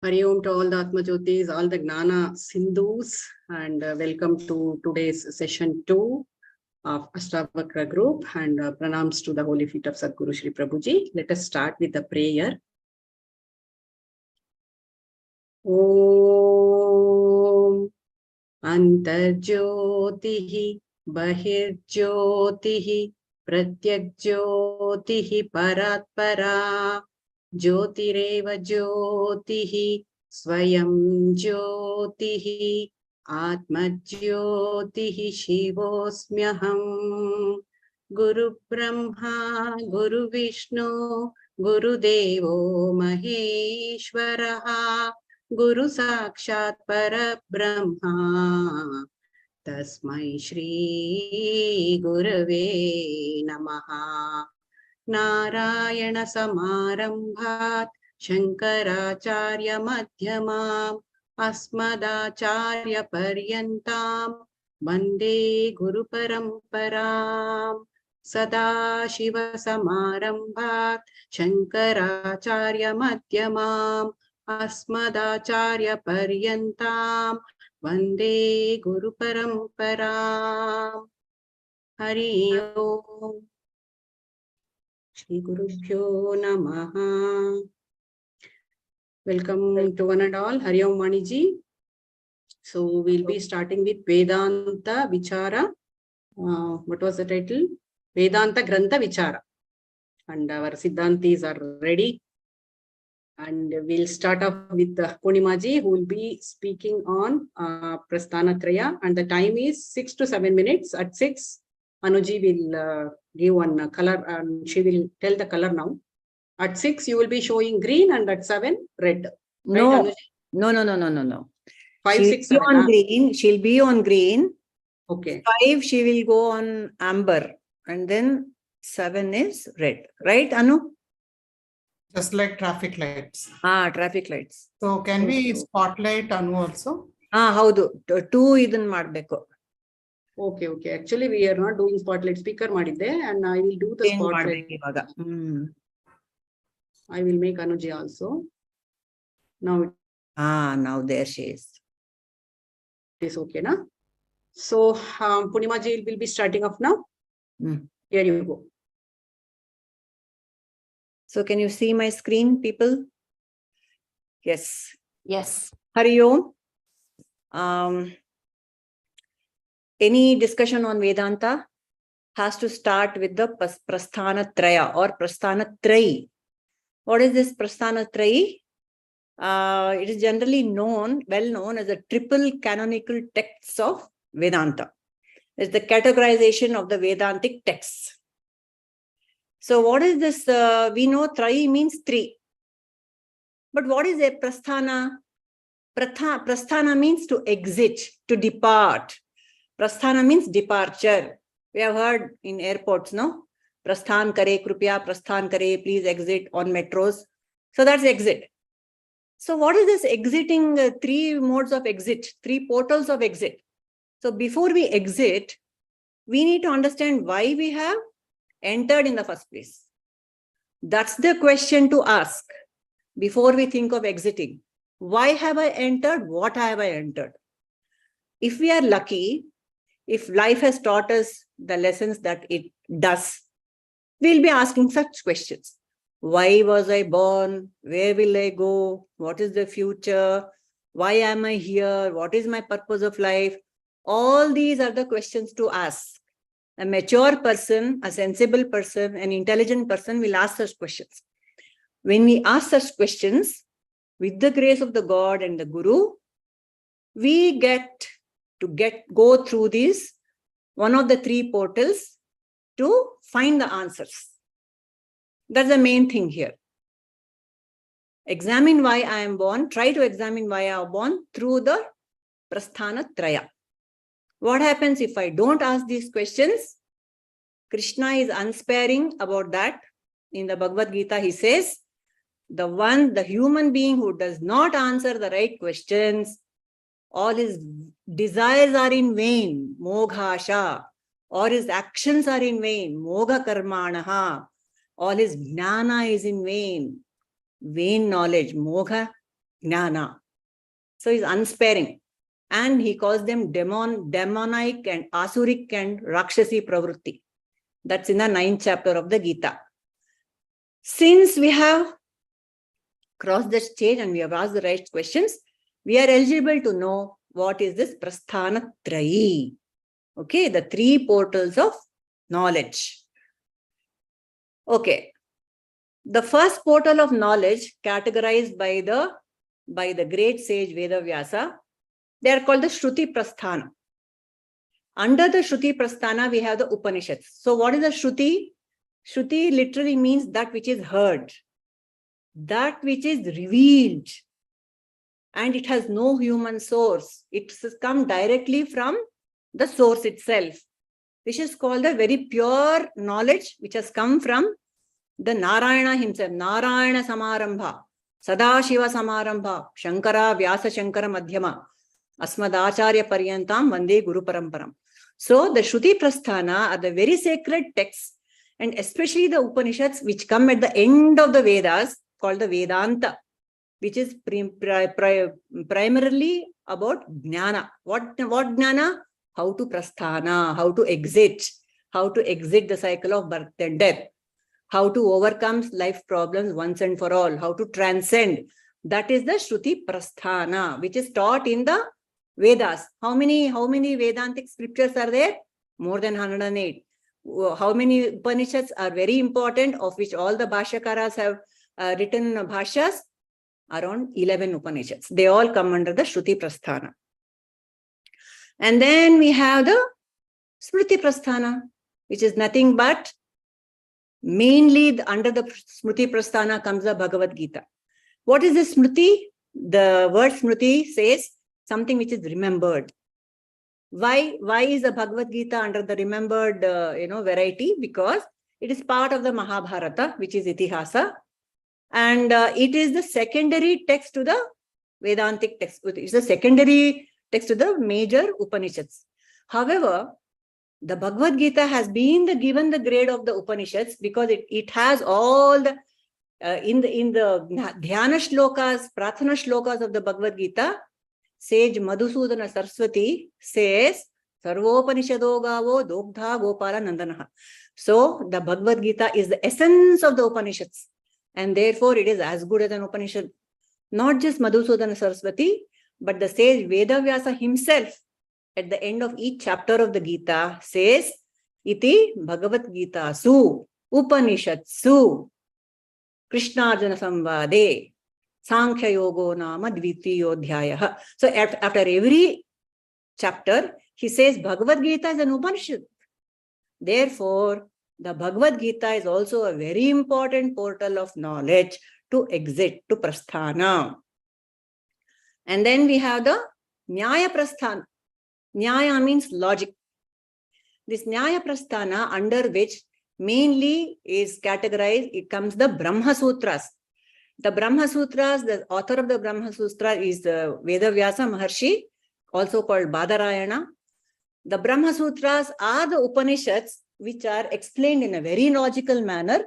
Hari Om to all the Atmajyotis, all the Jnana Sindhus, and welcome to today's session 2 of Ashtavakra group, and pranams to the holy feet of Sadguru Shri Prabhuji. Let us start with the prayer. Om Antarjyotihi Bahirjyotihi Pratyakjyotihi Paratpara Jyotireva Jyotihi Swayam Jyotihi Atmajyoti Shivosmyaham Guru Brahma Guru Vishnu Guru Devo Maheshwaraha Guru Sakshat Parabrahma Tasmai Shri Gurave Namaha Narayana Samarambhat Shankaracharya Madhyamam Asmadacharya Paryantam Vande Guru Paramparam Sada Shiva Samarambhat Shankaracharya Madhyamam Asmadacharya Paryantam Vande Guru Paramparam. Hari Om. Shri Gurubhyo Namaha. Welcome to one and all. Hari Om Maniji. So we'll be starting with Vedanta Vichara. What was the title? Vedanta Grantha Vichara. And our Siddhantis are ready. And we'll start off with Purnimaji, who will be speaking on Prasthana Traya. And the time is 6 to 7 minutes. At 6, Anuji will give one color, and she will tell the color now. At 6, you will be showing green, and at 7, red. No, right, no. 5, she'll 6, be 7. on green. She'll be on green. Okay. 5, she will go on amber. And then 7 is red. Right, Anu? Just like traffic lights. Traffic lights. So can we spotlight Anu also? Haudu. 2 idun madbeko. Okay. Actually, we are not doing spotlight. Speaker madidde, and I will do the spotlight. I will make Anuji also. Now now there she is. It is okay, na? So Purnimaji will be starting off now. Here you go. So can you see my screen, people? Yes. Yes. Hari Om. Any discussion on Vedanta has to start with the Prasthana Traya or Prasthana Trayi. What is this Prasthana Trayi? It is generally well known as the triple canonical texts of Vedanta. It's the categorization of the Vedantic texts. So what is this? We know Trayi means 3. But what is a Prasthana? Prasthana means to exit, to depart. Prasthana means departure. We have heard in airports, no? Prasthan kare, krupya, prasthan kare, please exit on metros. So that's exit. So what is this exiting? 3 modes of exit, 3 portals of exit. So before we exit, we need to understand why we have entered in the first place. That's the question to ask before we think of exiting. Why have I entered? What have I entered? If we are lucky, if life has taught us the lessons that it does, we'll be asking such questions. Why was I born? Where will I go? What is the future? Why am I here? What is my purpose of life? All these are the questions to ask. A mature person, a sensible person, an intelligent person will ask such questions. When we ask such questions, with the grace of the God and the Guru, we get to go through these, one of the 3 portals, to find the answers. That's the main thing here. Examine why I am born. Try to examine why I am born through the Prasthana Traya. What happens if I don't ask these questions? Krishna is unsparing about that. In the Bhagavad Gita, he says, the human being who does not answer the right questions, all his desires are in vain, moghasha, or his actions are in vain, mogha karmanaha, all his jnana is in vain, vain knowledge, mogha jnana. So he's unsparing. And he calls them demonic and asuric and rakshasi pravrutti. That's in the 9th chapter of the Gita. Since we have crossed the stage and we have asked the right questions, we are eligible to know what is this Prasthana Trayi. Okay, the 3 portals of knowledge. Okay, the first portal of knowledge categorized by the great sage Vedavyasa, they are called the Shruti Prasthana. Under the Shruti Prasthana, we have the Upanishads. So what is the Shruti? Shruti literally means that which is heard, that which is revealed, and it has no human source. It has come directly from the source itself. This is called a very pure knowledge which has come from the Narayana himself. Narayana Samarambha, Sadashiva Samarambha, Shankara Vyasa Shankara Madhyama, Asmadacharya Paryantam Vande Guru Paramparam. So the Shruti Prasthana are the very sacred texts, and especially the Upanishads which come at the end of the Vedas, called the Vedanta, which is primarily about Jnana. What Jnana? How to Prasthana, how to exit the cycle of birth and death, how to overcome life problems once and for all, how to transcend. That is the Shruti Prasthana, which is taught in the Vedas. How many Vedantic scriptures are there? More than 108. How many Upanishads are very important, of which all the Bhashyakaras have written Bhashyas? Around 11 Upanishads. They all come under the Shruti Prasthana. And then we have the Smriti Prasthana, which is nothing but mainly under the Smriti Prasthana comes the Bhagavad Gita. What is the Smriti? The word Smriti says something which is remembered. Why is the Bhagavad Gita under the remembered variety? Because it is part of the Mahabharata, which is Itihasa, and it is the secondary text to the Vedantic text. It's the secondary text to the major Upanishads. However, the Bhagavad Gita has been given the grade of the Upanishads because it has all the in the Dhyana shlokas, Prathana shlokas of the Bhagavad Gita. Sage Madhusudana Saraswati says, Sarvopanishado Gavo Dogdha Gopala Nandanaha. So the Bhagavad Gita is the essence of the Upanishads, and therefore it is as good as an Upanishad. Not just Madhusudana Saraswati, but the sage Vedavyasa himself at the end of each chapter of the Gita says, Iti Bhagavad Gita Su Upanishadsu Krishnarjuna Samvade Sankhya Yogo Nama Dvitiyodhyaya. So after every chapter, he says Bhagavad Gita is an Upanishad. Therefore, the Bhagavad Gita is also a very important portal of knowledge to exit, to Prasthana. And then we have the Nyaya Prasthana. Nyaya means logic. This Nyaya Prasthana, under which mainly is categorized, it comes the Brahma Sutras. The Brahma Sutras, the author of the Brahma Sutra is the Vedavyasa Maharshi, also called Badarayana. The Brahma Sutras are the Upanishads which are explained in a very logical manner,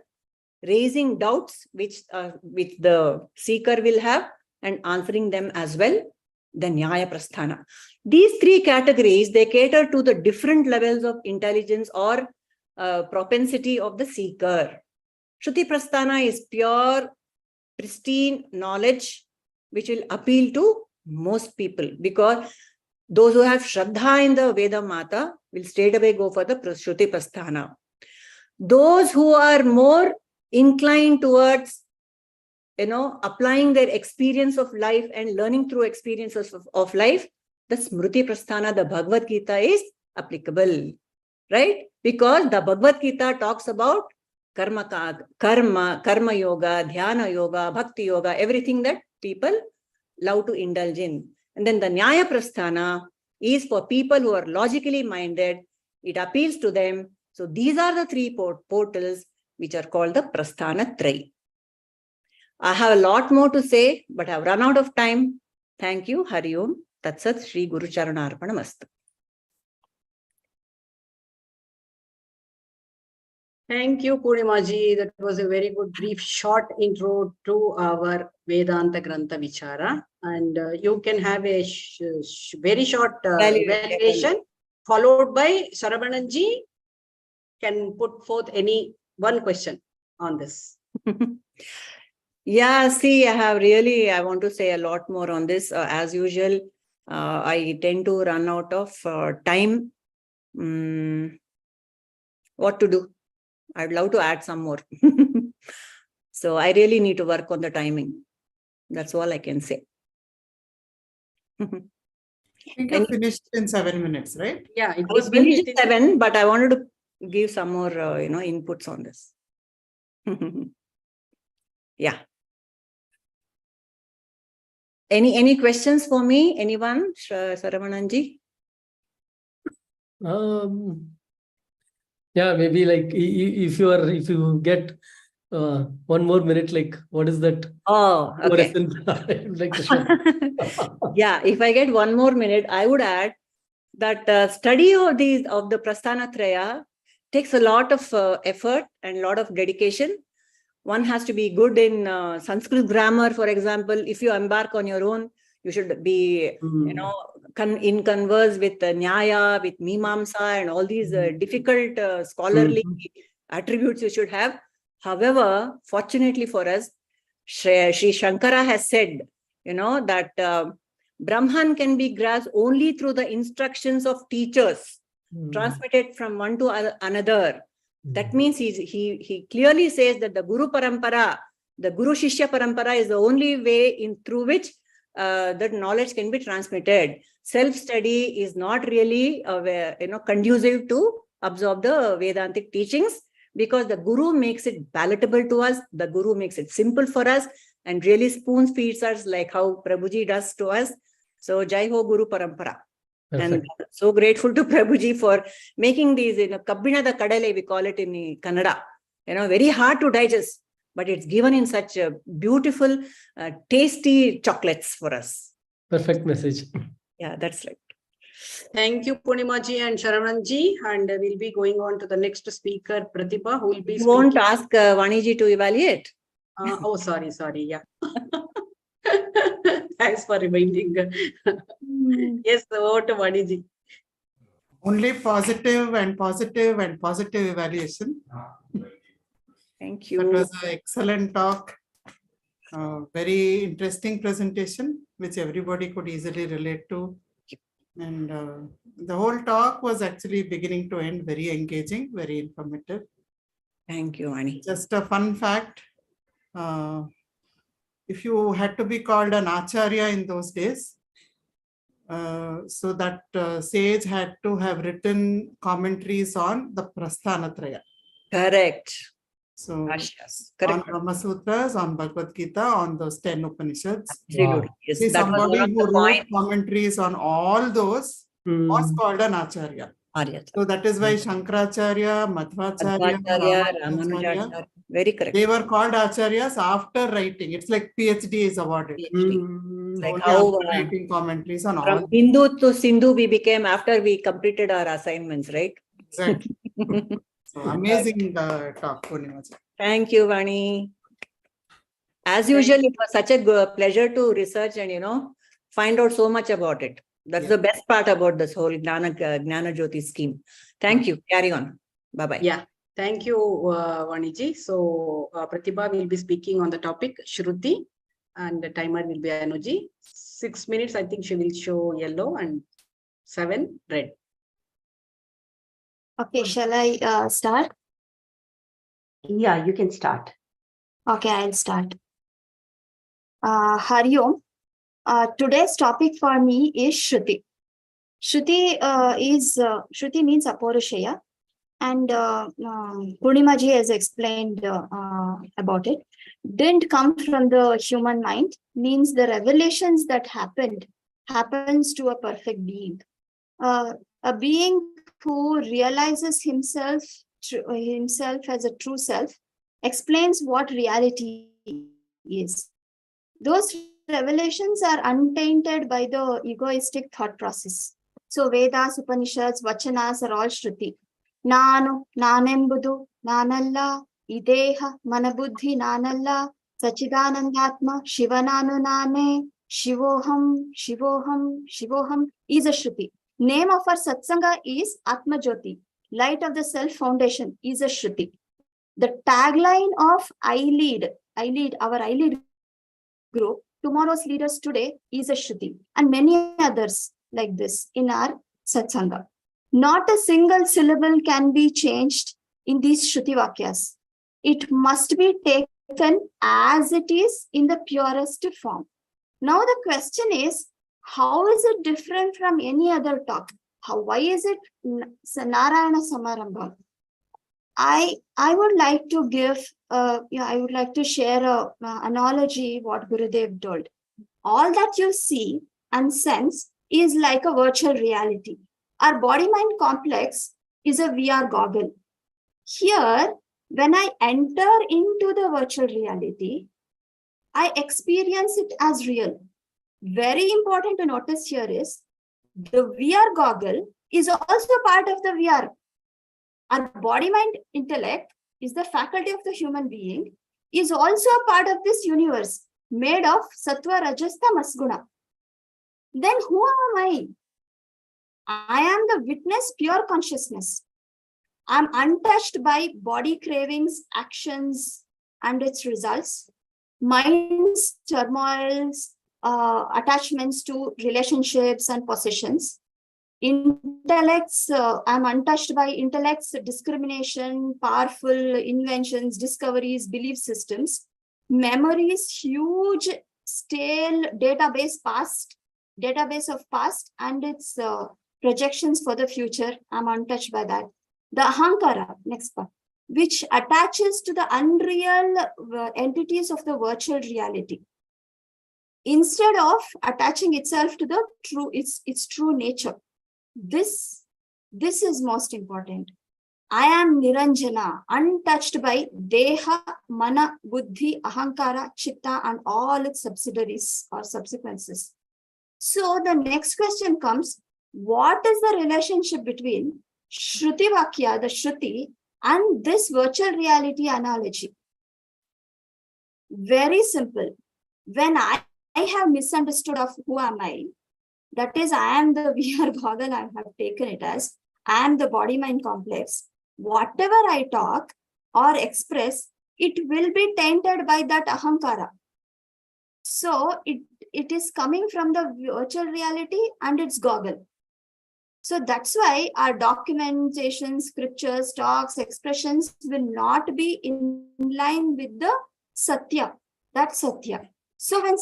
raising doubts which the seeker will have and answering them as well. The Nyaya Prasthana. These 3 categories, they cater to the different levels of intelligence or propensity of the seeker. Shruti Prasthana is pure, pristine knowledge which will appeal to most people, because those who have Shraddha in the Veda Mata will straight away go for the Shruti Prasthana. Those who are more inclined towards applying their experience of life and learning through experiences of life, the Smriti Prasthana, the Bhagavad Gita, is applicable, right? Because the Bhagavad Gita talks about karma yoga, dhyana yoga, bhakti yoga, everything that people love to indulge in. And then the Nyaya Prasthana is for people who are logically minded. It appeals to them. So these are the three portals which are called the Prasthana Trai. I have a lot more to say, but I've run out of time. Thank you. Hari Om. Tatsat Shri Guru Charana Arpanamastu. Thank you, Purnimaji. That was a very good, brief, short intro to our Vedanta Grantha Vichara. And you can have a very short evaluation, followed by Saravanan-ji can put forth any one question on this. Yeah, see, I want to say a lot more on this. As usual, I tend to run out of time. What to do? I'd love to add some more. So I really need to work on the timing. That's all I can say. I think you finished in 7 minutes, right? Yeah, it was was finished at 7, but I wanted to give some more, inputs on this. Yeah. Any questions for me? Anyone? Saravanan-ji? Yeah, maybe like if you get 1 more minute, like what is that? Oh, okay. Like to share. Yeah, if I get 1 more minute, I would add that study of the Prasthana Traya takes a lot of effort and a lot of dedication. One has to be good in Sanskrit grammar, for example. If you embark on your own, you should be, in converse with Nyaya, with Mimamsa, and all these difficult scholarly attributes you should have. However, fortunately for us, Sri Shankara has said, that Brahman can be grasped only through the instructions of teachers, transmitted from one to another. That means he clearly says that the Guru Parampara, the Guru Shishya Parampara is the only way through which that knowledge can be transmitted. Self-study is not really conducive to absorb the Vedantic teachings, because the Guru makes it palatable to us. The Guru makes it simple for us and really spoon feeds us like how Prabhuji does to us. So Jai Ho Guru Parampara. Perfect. And so grateful to Prabhuji for making these, Kabbina da Kadale, we call it in Kannada, very hard to digest, but it's given in such beautiful, tasty chocolates for us. Perfect message. Yeah, that's right. Thank you, Purnimaji and Sharavanji. And we'll be going on to the next speaker, Pratibha, who will be You won't ask Vaniji to evaluate? Sorry. Yeah. Thanks for reminding. Yes, over to Vaniji. Only positive and positive and positive evaluation. Thank you. That was an excellent talk. Very interesting presentation, which everybody could easily relate to. And the whole talk was actually beginning to end very engaging, very informative. Thank you, Ani. Just a fun fact. If you had to be called an acharya in those days, so that sage had to have written commentaries on the Prasthana Traya. Correct. So Correct. on Brahma Sutras, on Bhagavad Gita, on those 10 Upanishads. Absolutely. Yes, see, somebody who wrote commentaries on all those was called an acharya. So that is why Shankaracharya, Madhvacharya, Ramanujacharya. Very correct. They were called acharyas after writing. It's like PhD is awarded. Like how writing commentaries on from all. Hindu to Sindhu we became after we completed our assignments, right? Exactly. So amazing talk, Purnimaji. Thank you, Vani. As usual, it was such a pleasure to research and find out so much about it. That's the best part about this whole Jnanajyoti scheme. Thank you. Carry on. Bye-bye. Yeah. Thank you, Vaniji. So Pratibha will be speaking on the topic Shruti, and the timer will be Anuji. 6 minutes, I think she will show yellow, and 7 red. Okay, shall I start? Yeah, you can start. Okay, I'll start. Hari Om. Today's topic for me is Shruti. Shruti Shruti means Apaurusheya, and Purnimaji has explained about it. Didn't come from the human mind, means the revelations that happened happens to a perfect being. A being who realizes himself as a true self explains what reality is. Those revelations are untainted by the egoistic thought process. So Vedas, Upanishads, Vachanas are all Shruti. Nanu, Nanembudu, Nanalla, Ideha, Manabuddhi, Nanalla, Sachidanandatma, Shivananu Nane, Shivoham, Shivoham, Shivoham is a Shruti. Name of our satsanga is Atmajyoti. Light of the Self Foundation is a Shruti. The tagline of I lead, our I lead group, tomorrow's leaders today is a Shruti, and many others like this in our satsanga. Not a single syllable can be changed in these Shruti Vakyas. It must be taken as it is in the purest form. Now the question is, how is it different from any other talk? Why is it Narayana Samarambha? I would like to give, I would like to share an analogy what Gurudev told. All that you see and sense is like a virtual reality. Our body-mind complex is a VR goggle. Here, when I enter into the virtual reality, I experience it as real. Very important to notice here is, the VR goggle is also part of the VR. Our body-mind intellect is the faculty of the human being, is also a part of this universe made of sattva, rajas, tamas guna. Then who am I? I am the witness, pure consciousness. I am untouched by body cravings, actions, and its results, mind's turmoils, attachments to relationships and possessions. Intellects, I'm untouched by intellects, discrimination, powerful inventions, discoveries, belief systems, memories, huge stale database of past and its projections for the future. I'm untouched by that. The ahankara, next part, which attaches to the unreal entities of the virtual reality, instead of attaching itself to the true, its true nature. This is most important. I am Niranjana, untouched by Deha, Mana, Buddhi, Ahankara, Chitta, and all its subsidiaries or subsequences. So the next question comes, what is the relationship between Shruti Vakya, the Shruti, and this virtual reality analogy? Very simple. When I have misunderstood of who am I, that is, I am the VR goggle, I have taken it as, I am the body-mind complex. Whatever I talk or express, it will be tainted by that ahankara. So it is coming from the virtual reality and its goggle. So that's why our documentation, scriptures, talks, expressions will not be in line with the Satya. That's Satya. So when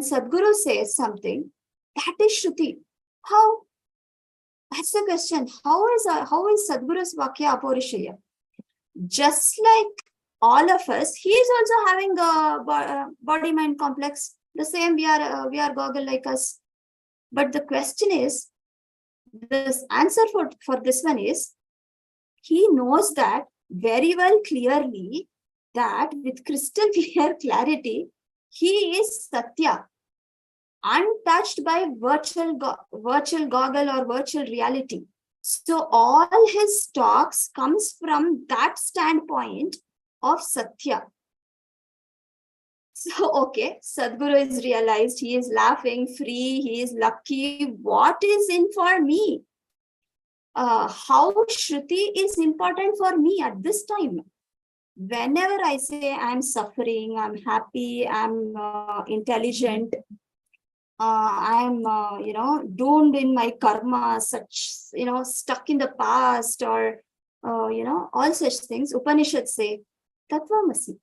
Sadhguru says something, that is Shruti. How? That's the question. How is Sadhguru's Vakya Aporishaya? Just like all of us, he is also having a body-mind complex, the same we are goggle like us. But the question is, the answer for this one is, he knows that very well clearly, that with crystal clear clarity, he is Satya, untouched by virtual goggle or virtual reality. So all his talks comes from that standpoint of Satya. So, okay, Sadhguru is realized, he is laughing, free, he is lucky. What is in for me? How Shruti is important for me at this time. Whenever I say I'm suffering, I'm happy, I'm intelligent, I'm doomed in my karma, such, stuck in the past, or all such things, Upanishads say, Tattvamasi,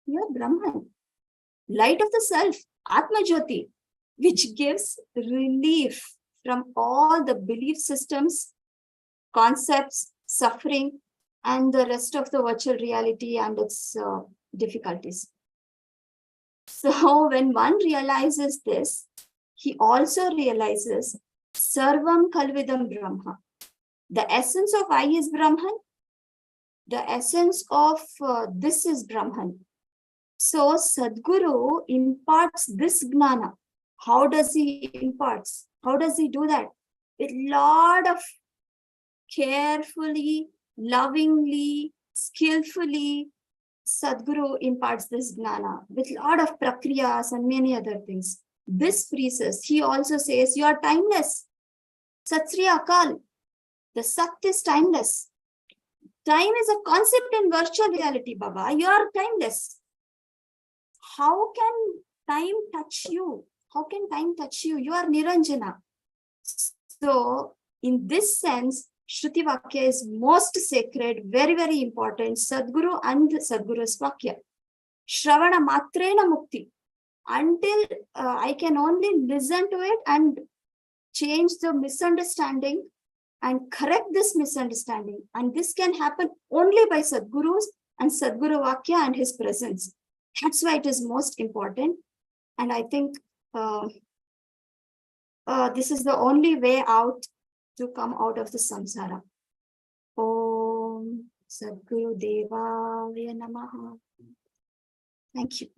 you're Brahman, light of the self, Atmajyoti, which gives relief from all the belief systems, concepts, suffering, and the rest of the virtual reality and its difficulties. So when one realizes this, he also realizes Sarvam Kalvidam Brahma. The essence of I is Brahman. The essence of this is Brahman. So Sadguru imparts this Gnana. How does he imparts? How does he do that? With lot of carefully, lovingly, skillfully, Sadguru imparts this Gnana with a lot of prakriyas and many other things. This frees us. He also says, you are timeless. Sat Sri Akal. The Sat is timeless. Time is a concept in virtual reality, Baba. You are timeless. How can time touch you? How can time touch you? You are Niranjana. So, in this sense, Shruti Vakya is most sacred, very, very important. Sadguru and Sadguru's Vakya. Shravana Matrena Mukti. Until I can only listen to it and change the misunderstanding and correct this misunderstanding. And this can happen only by Sadgurus and Sadguru Vakya and his presence. That's why it is most important. And I think this is the only way out to come out of the samsara. Om Sadguru Devaya Namaha. Thank you.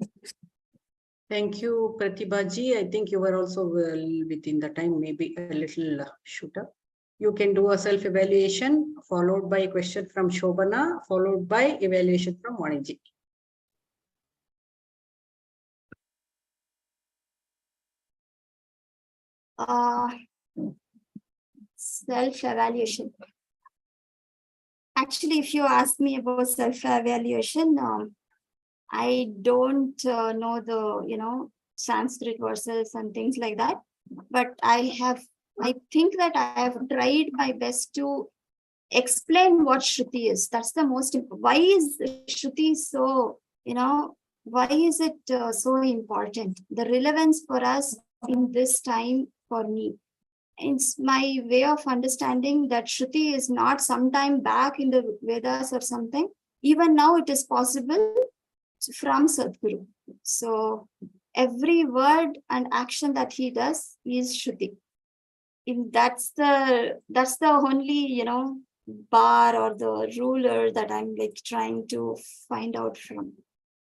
Thank you, Pratibhaji. I think you were also well within the time, maybe a little shooter. You can do a self-evaluation, followed by a question from Shobana, followed by evaluation from Vaniji. Self-evaluation. Actually, if you ask me about self-evaluation, I don't know the, Sanskrit verses and things like that. But I think that I have tried my best to explain what Shruti is. That's the most important. Why is Shruti so, why is it so important? The relevance for us in this time for me. It's my way of understanding that Shruti is not sometime back in the Vedas or something. Even now it is possible from Sadguru. So every word and action that he does is Shruti. That's the only, bar or the ruler that I'm like trying to find out from.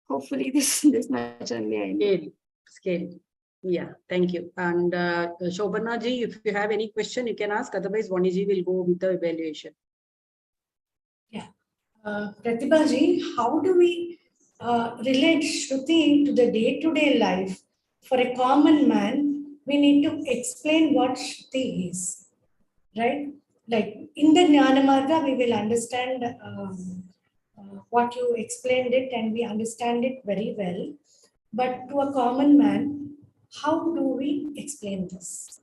Hopefully this much only I know. Scale. Yeah, thank you. And Shobana ji, if you have any question, you can ask. Otherwise, Vaniji will go with the evaluation. Yeah. Pratibha ji, how do we relate Shruti to the day-to-day life? For a common man, we need to explain what Shruti is, right? Like in the Jnana Marga, we will understand what you explained it and we understand it very well. But to a common man, how do we explain this?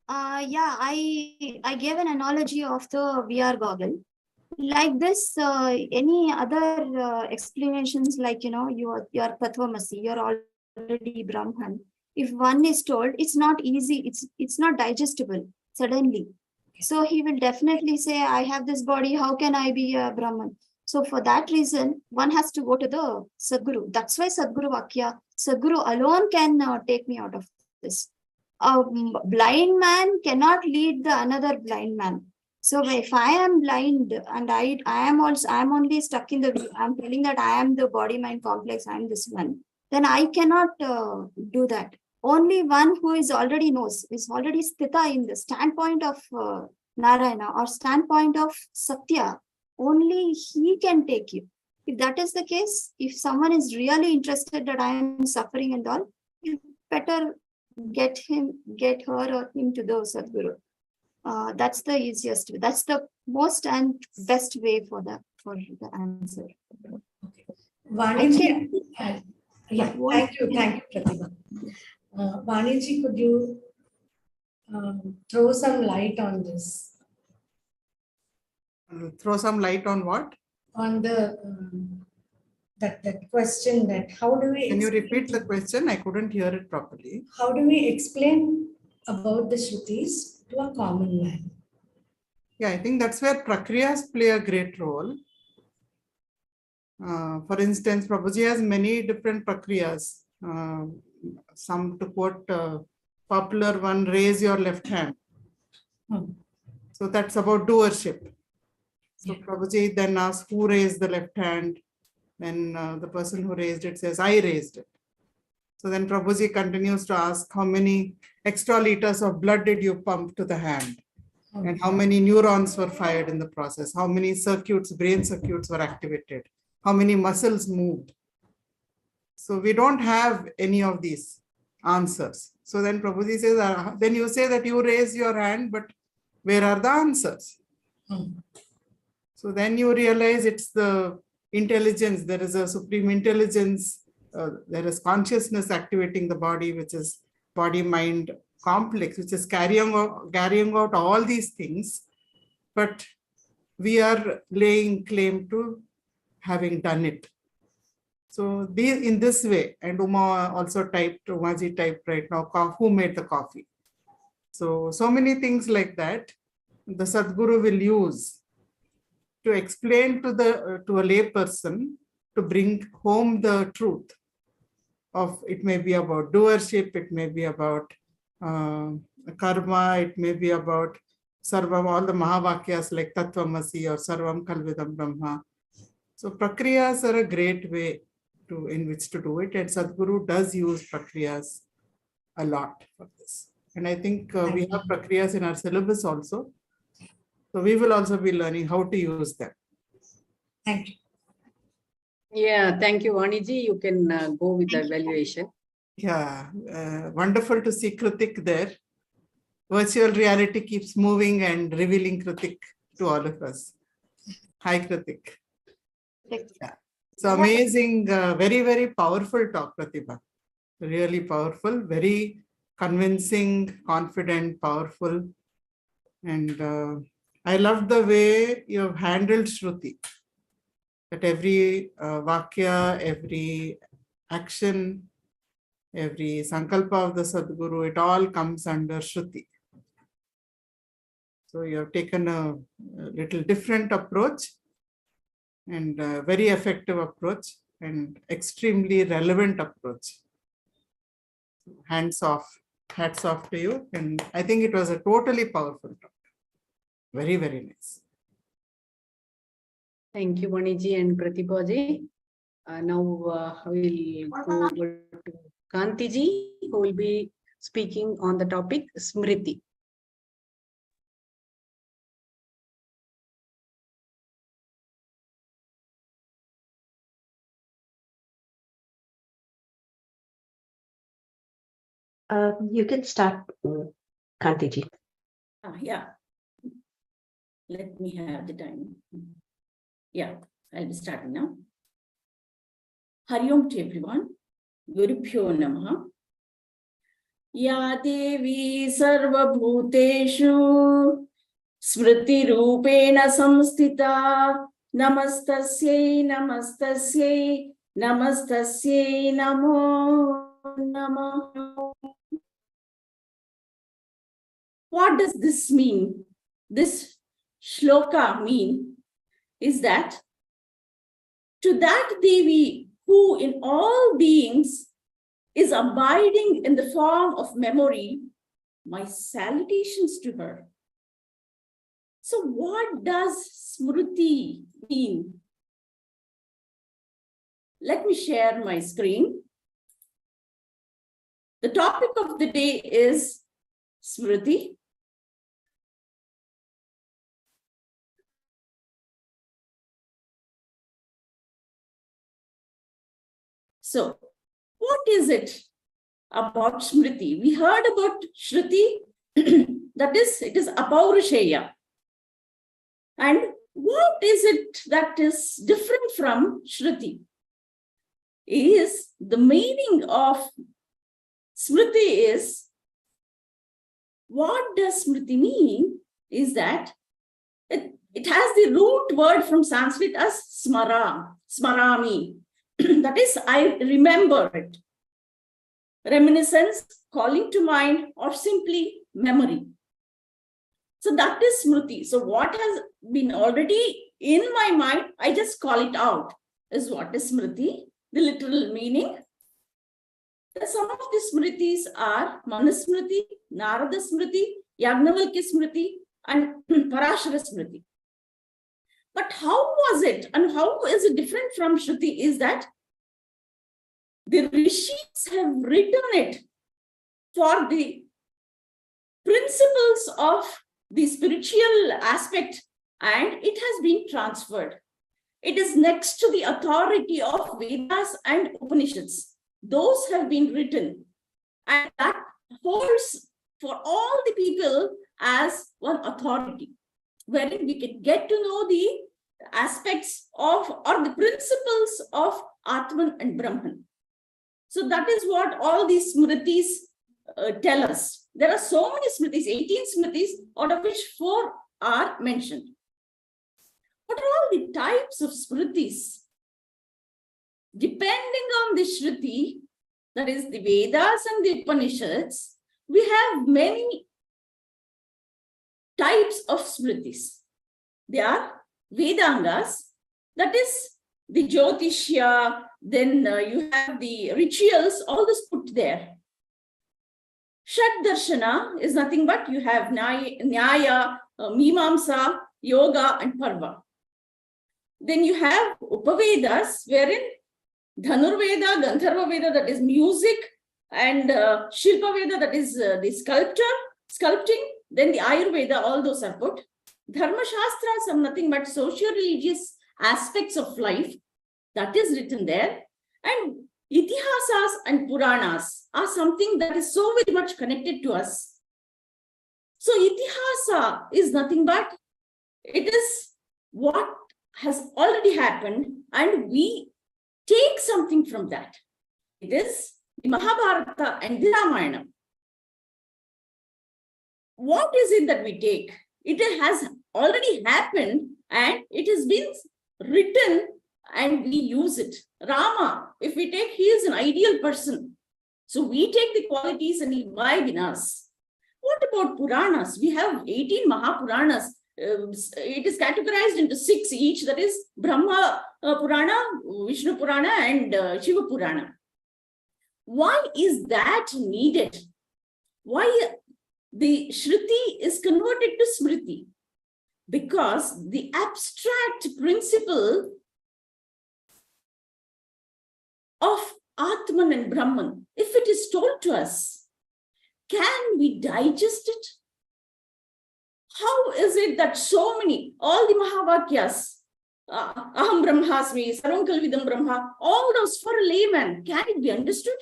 Yeah, I gave an analogy of the VR goggle. Like this, any other explanations like, you're Tattvamasi, you're already Brahman. If one is told, it's not easy, it's not digestible suddenly. So he will definitely say, I have this body, how can I be a Brahman? So for that reason, one has to go to the Sadguru. That's why Sadguru Vakya, Sadguru alone can take me out of this. A blind man cannot lead the another blind man. So if I am blind and I am only stuck in I'm telling that I am the body-mind complex, I am this one, then I cannot do that. Only one who is already knows, is already sthita in the standpoint of Narayana or standpoint of Satya, only he can take you. If that is the case, if someone is really interested that I am suffering and all, you better get her or him to the Sadguru. That's the easiest way. That's the most and best way for the answer. Okay. Vaniji, thank you, Pratibha. Vaniji, could you throw some light on this? Throw some light on what? On the that question that how do we... Can you repeat the question? I couldn't hear it properly. How do we explain about the Shrutis to a common man? Yeah, I think that's where prakriyas play a great role. For instance, Prabhuji has many different prakriyas. some, to quote popular one, raise your left hand. So that's about doership. So Prabhuji then asks, who raised the left hand? Then the person who raised it says, I raised it. So then Prabhuji continues to ask, how many extra liters of blood did you pump to the hand? And how many neurons were fired in the process? How many circuits, brain circuits were activated? How many muscles moved? So we don't have any of these answers. So then Prabhuji says, then you say that you raise your hand, but where are the answers? So then you realize it's the intelligence. There is a supreme intelligence. There is consciousness activating the body, which is body-mind complex, which is carrying out all these things. But we are laying claim to having done it. So in this way, and Umaji typed right now, who made the coffee? So many things like that, the Sadguru will use to explain to a lay person, to bring home the truth of, it may be about doership, it may be about karma, it may be about Sarvam, all the Mahavakyas like Tattvamasi or Sarvam Kalvidam Brahma. So Prakriyas are a great way in which to do it, and Sadguru does use Prakriyas a lot for this. And I think we have Prakriyas in our syllabus also. So we will also be learning how to use them. Thank you. Yeah, thank you, Vaniji. You can go with the evaluation. Yeah, wonderful to see Kritik there. Virtual reality keeps moving and revealing Kritik to all of us. Hi, Kritik. Yeah. So amazing, very, very powerful talk, Pratibha. Really powerful, very convincing, confident, powerful. And I love the way you have handled Shruti. That every Vakya, every action, every Sankalpa of the Sadguru, it all comes under Shruti. So you have taken a little different approach, and a very effective approach, and extremely relevant approach. Hats off to you. And I think it was a totally powerful talk. Very, very nice. Thank you, Vaniji and Pratibhaji. Now we will go over to Kantiji, who will be speaking on the topic Smriti. You can start, Kantiji. Yeah. Let me have the time. Yeah, I'll be starting now. Hari Om to everyone. Gurubhyo Namaha. Ya Devi Sarva Bhuteshu Smriti Rupena Samstita Namastasyai Namastasyai Namastasyai Namo Namaha. What does this mean? This shloka mean is that to that Devi who in all beings is abiding in the form of memory, my salutations to her. So what does Smriti mean? Let me share my screen. The topic of the day is Smriti. So, what is it about Smriti? We heard about Shruti, that is, it is Apaurusheya. And what is it that is different from Shruti? Is the meaning of Smriti is, what does Smriti mean? Is that it has the root word from Sanskrit as smara, smarami. That is, I remember it. Reminiscence, calling to mind, or simply memory. So that is Smriti. So what has been already in my mind, I just call it out, is what is Smriti, the literal meaning. Some of the smritis are Manusmriti, Narada Smriti, Yagnavalkya Smriti, and Parashara Smriti. But how was it and how is it different from Shruti is that the rishis have written it for the principles of the spiritual aspect, and it has been transferred. It is next to the authority of Vedas and Upanishads. Those have been written, and that holds for all the people as one authority, wherein we can get to know the aspects of or the principles of Atman and Brahman. So that is what all these smritis tell us. There are so many smritis, 18 smritis, out of which 4 are mentioned. What are all the types of smritis? Depending on the Shruti, that is the Vedas and the Upanishads, we have many types of smritis. They are Vedangas, that is the Jyotishya, then you have the rituals, all this put there. Shat Darshana is nothing but you have Nyaya, Mimamsa, Yoga, and Parva. Then you have Upavedas, wherein Dhanurveda, Gandharva Veda, that is music, and Shilpa Veda, that is the sculpting, then the Ayurveda, all those are put. Dharma Shastras are nothing but socio-religious aspects of life, that is written there. And Itihasas and Puranas are something that is so very much connected to us. So Itihasa is nothing but it is what has already happened, and we take something from that. It is the Mahabharata and the Ramayana. What is it that we take? It has already happened and it has been written and we use it. Rama, if we take, he is an ideal person. So we take the qualities and imbibe in us. What about Puranas? We have 18 Mahapuranas. It is categorized into 6 each, that is Brahma Purana, Vishnu Purana, and Shiva Purana. Why is that needed? Why the Shruti is converted to Smriti? Because the abstract principle of Atman and Brahman, if it is told to us, can we digest it? How is it that so many, all the Mahavakyas, Aham Brahmasmi, Sarvam Kalvidam Brahma, all those for a layman, can it be understood?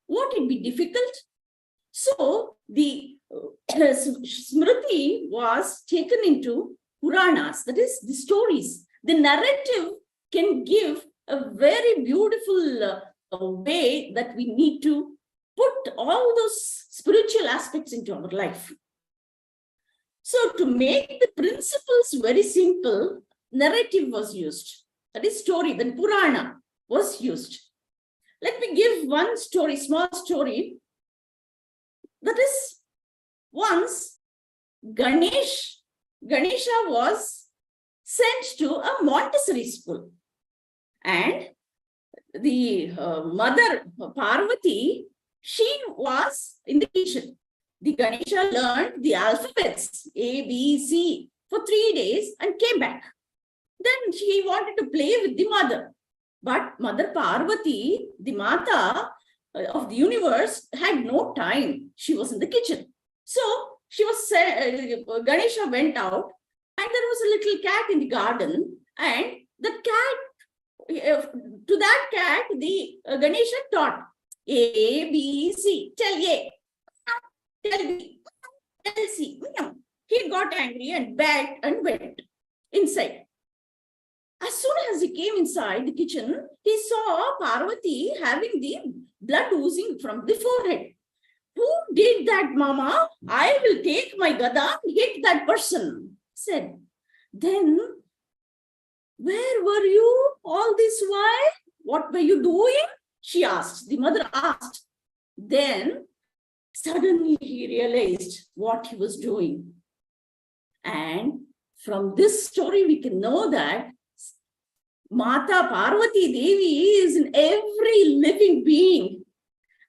Won't it be difficult? So the Smriti was taken into Puranas, that is the stories. The narrative can give a very beautiful way that we need to put all those spiritual aspects into our life. So to make the principles very simple, narrative was used. That is story, then Purana was used. Let me give one story, small story. That is, once Ganesha was sent to a Montessori school. And the mother, Parvati, she was in the kitchen. The Ganesha learned the alphabets, A, B, C, for 3 days and came back. Then she wanted to play with the mother. But Mother Parvati, the Mata of the universe, had no time. She was in the kitchen. So she was Ganesha went out, and there was a little cat in the garden, and the cat, to that cat, the Ganesha taught A, B, C. Tell A, tell B, tell C. He got angry and begged and went inside. As soon as he came inside the kitchen, he saw Parvati having the blood oozing from the forehead. Who did that, Mama? I will take my gada and hit that person, said. Then, where were you all this while? What were you doing? She asked. The mother asked. Then, suddenly he realized what he was doing. And from this story, we can know that Mata Parvati Devi is in every living being.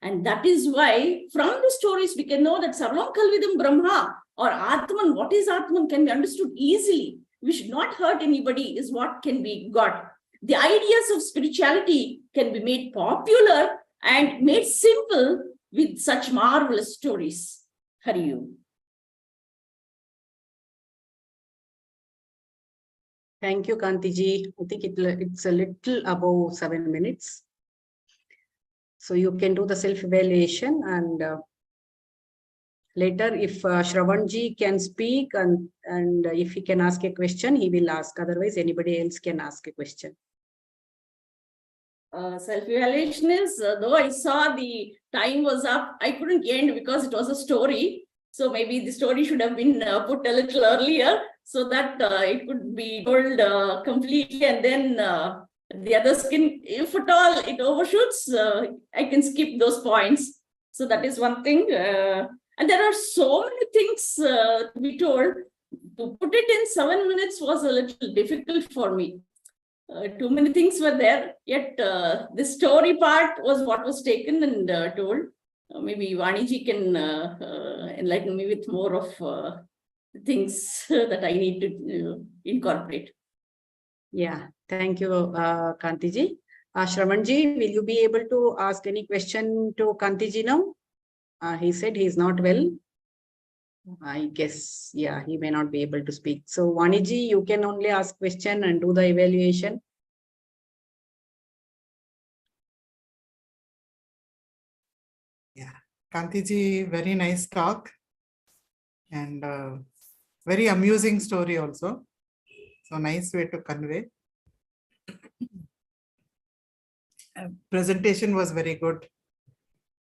And that is why from the stories we can know that Sarvam Kalvidam Brahma or Atman, what is Atman, can be understood easily. We should not hurt anybody is what can be got. The ideas of spirituality can be made popular and made simple with such marvelous stories. Hari Om. Thank you, Kantiji. I think it's a little above 7 minutes. So you can do the self-evaluation, and later if Shravanji can speak and if he can ask a question, he will ask. Otherwise, anybody else can ask a question. Self-evaluation is, though I saw the time was up, I couldn't end because it was a story. So maybe the story should have been put a little earlier so that it could be told completely, and then the others can, if at all it overshoots, I can skip those points. So that is one thing. And there are so many things to be told. To put it in 7 minutes was a little difficult for me. Too many things were there, yet the story part was what was taken and told. Maybe Vaniji can enlighten me with more of things that I need to incorporate. Yeah, thank you, Kantiji. Shravanji, will you be able to ask any question to Kantiji now? He said he's not well. I guess, yeah, he may not be able to speak. So Vaniji, you can only ask question and do the evaluation. Yeah, Kantiji, very nice talk and very amusing story also. So nice way to convey. Presentation was very good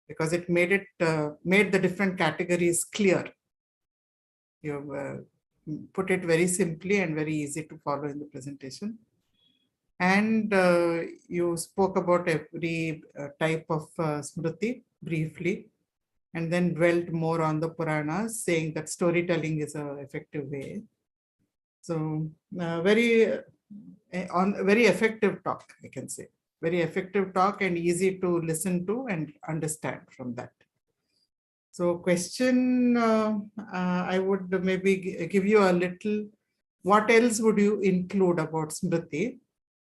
because it made the different categories clear. You put it very simply and very easy to follow in the presentation. And you spoke about every type of smriti briefly, and then dwelt more on the Puranas, saying that storytelling is an effective way. So very effective talk, I can say. Very effective talk and easy to listen to and understand from that. So question, I would maybe give you a little, what else would you include about Smriti?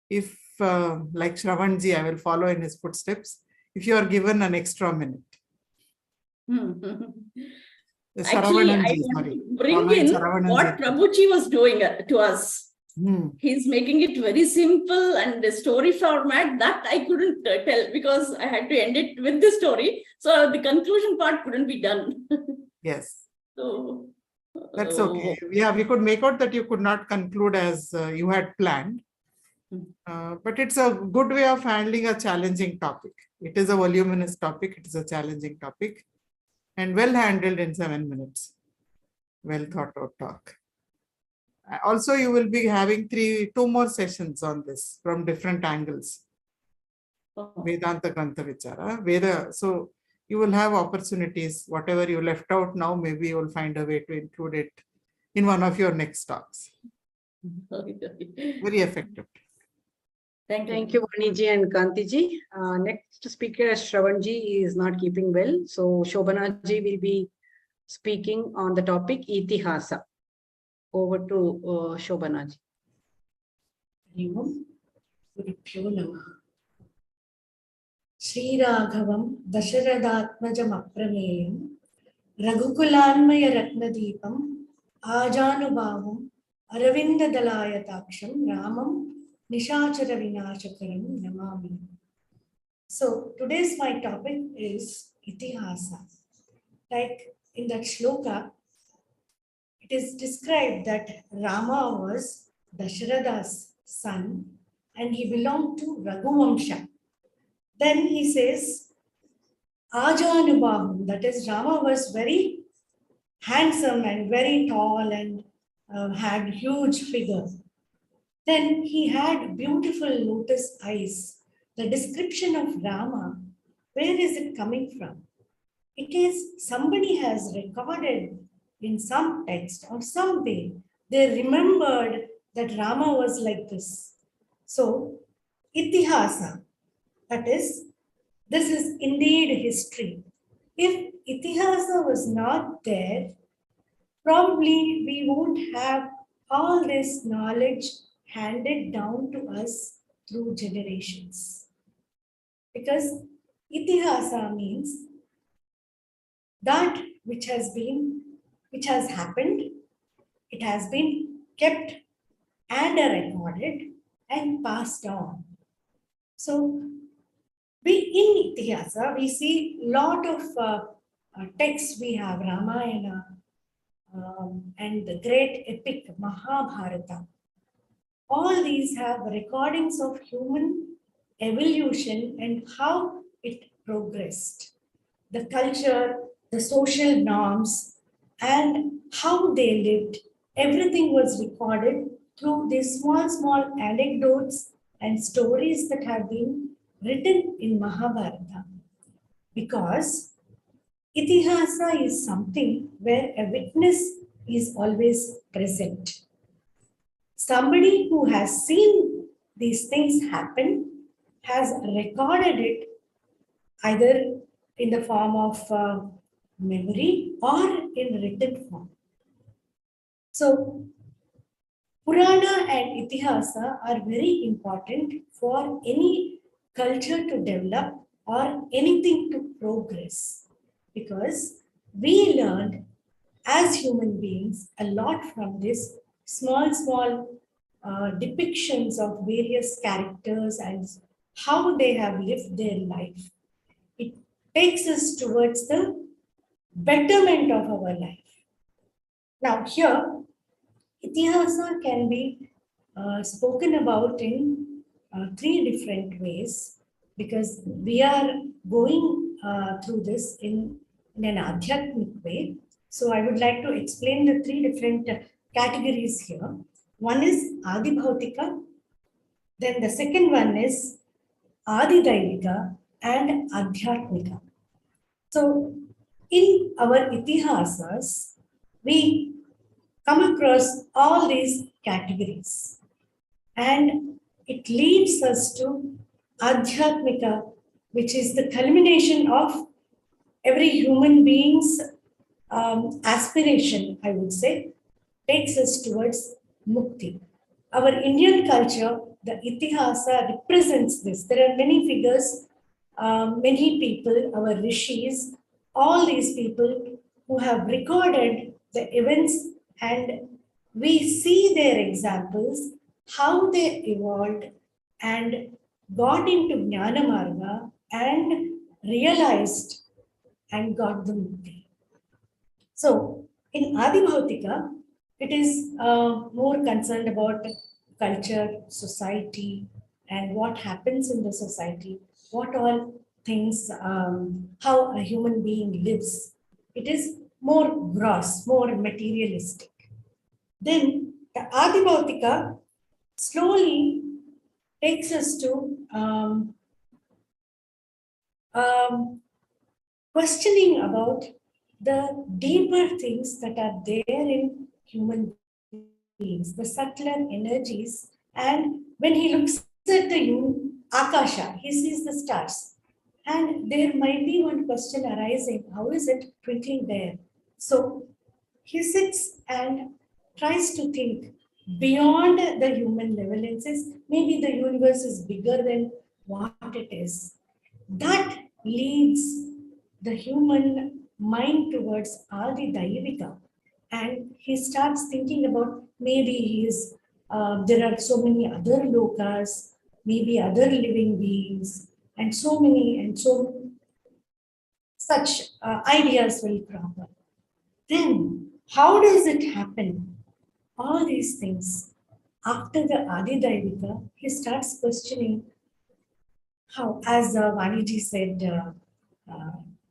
If like Shravanji, I will follow in his footsteps, if you are given an extra minute. Actually, I want to bring in what Prabhuji was doing to us. He's making it very simple and the story format that I couldn't tell because I had to end it with the story. So the conclusion part couldn't be done. Yes. So that's okay. Yeah, we could make out that you could not conclude as you had planned. But it's a good way of handling a challenging topic. It is a voluminous topic. It is a challenging topic. And well handled in 7 minutes. Well thought out talk. Also, you will be having 2 more sessions on this from different angles. Vedanta Grantha Vichara. Veda. So you will have opportunities. Whatever you left out now, maybe you will find a way to include it in one of your next talks. Very effective. Thank you, Vaniji and Kantiji. Next speaker, Shravanji, is not keeping well. So Shobhanaji will be speaking on the topic Itihasa. Over to Shobhanaji. Sri Raghavam Dasharathatmajam Aprameyam Raghukulanmaya Ratnadipam Ajanubhavam Aravinda Dalayataksham Ramam Nishachara Vinashakaram Namami. So today's my topic is Itihasa. Like in that shloka, it is described that Rama was Dasharatha's son and he belonged to Raghuvamsha. Then he says, Ajanubhavam, that is, Rama was very handsome and very tall and had huge figure. Then he had beautiful lotus eyes. The description of Rama, where is it coming from? It is somebody has recorded in some text or some way. They remembered that Rama was like this. So, Itihasa, that is, This is indeed history. If Itihasa was not there, probably we won't have all this knowledge handed down to us through generations. Because Itihasa means that which has happened, it has been kept and recorded and passed on. So in Itihasa, we see a lot of texts. We have Ramayana and the great epic Mahabharata. All these have recordings of human evolution and how it progressed. The culture, the social norms, and how they lived, everything was recorded through these small anecdotes and stories that have been written in Mahabharata. Because Itihasa is something where a witness is always present. Somebody who has seen these things happen has recorded it either in the form of memory or in written form. So, Purana and Itihasa are very important for any culture to develop or anything to progress, because we learned as human beings a lot from this small depictions of various characters and how they have lived their life. It takes us towards the betterment of our life. Now here, Itihasa can be spoken about in three different ways, because we are going through this in an adhyatmic way. So I would like to explain the three different categories here. One is Adibhautika, then the second one is Adidaivika and Adhyatmika. So in our Itihasas, we come across all these categories, and it leads us to Adhyatmika, which is the culmination of every human being's aspiration, I would say, takes us towards Mukti. Our Indian culture, the Itihasa represents this. There are many figures, many people, our rishis, all these people who have recorded the events, and we see their examples, how they evolved and got into Jnana Marga and realized and got the Mukti. So in Adibhautika, it is more concerned about culture, society, and what happens in the society, what all things, how a human being lives. It is more gross, more materialistic. Then the Adibhautika slowly takes us to questioning about the deeper things that are there in human beings, the subtler energies. And when he looks at the Akasha, he sees the stars. And there might be one question arising, how is it twinkling there? So he sits and tries to think beyond the human level and says, maybe the universe is bigger than what it is. That leads the human mind towards Adi Daivika. And he starts thinking about maybe there are so many other lokas, maybe other living beings, and so many and so such ideas will crop up. Then how does it happen? All these things. After the Adi Daivika, he starts questioning how, as Vaniji said,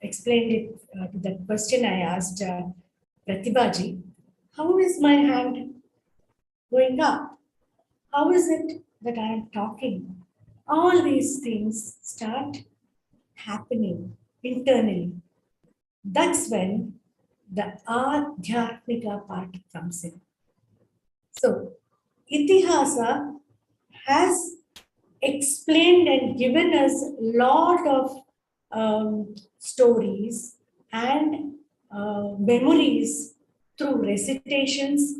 explained it to that question I asked Pratibhaji, how is my hand going up? How is it that I am talking? All these things start happening internally. That's when the Adhyatmika part comes in. So, Itihasa has explained and given us a lot of stories and memories through recitations,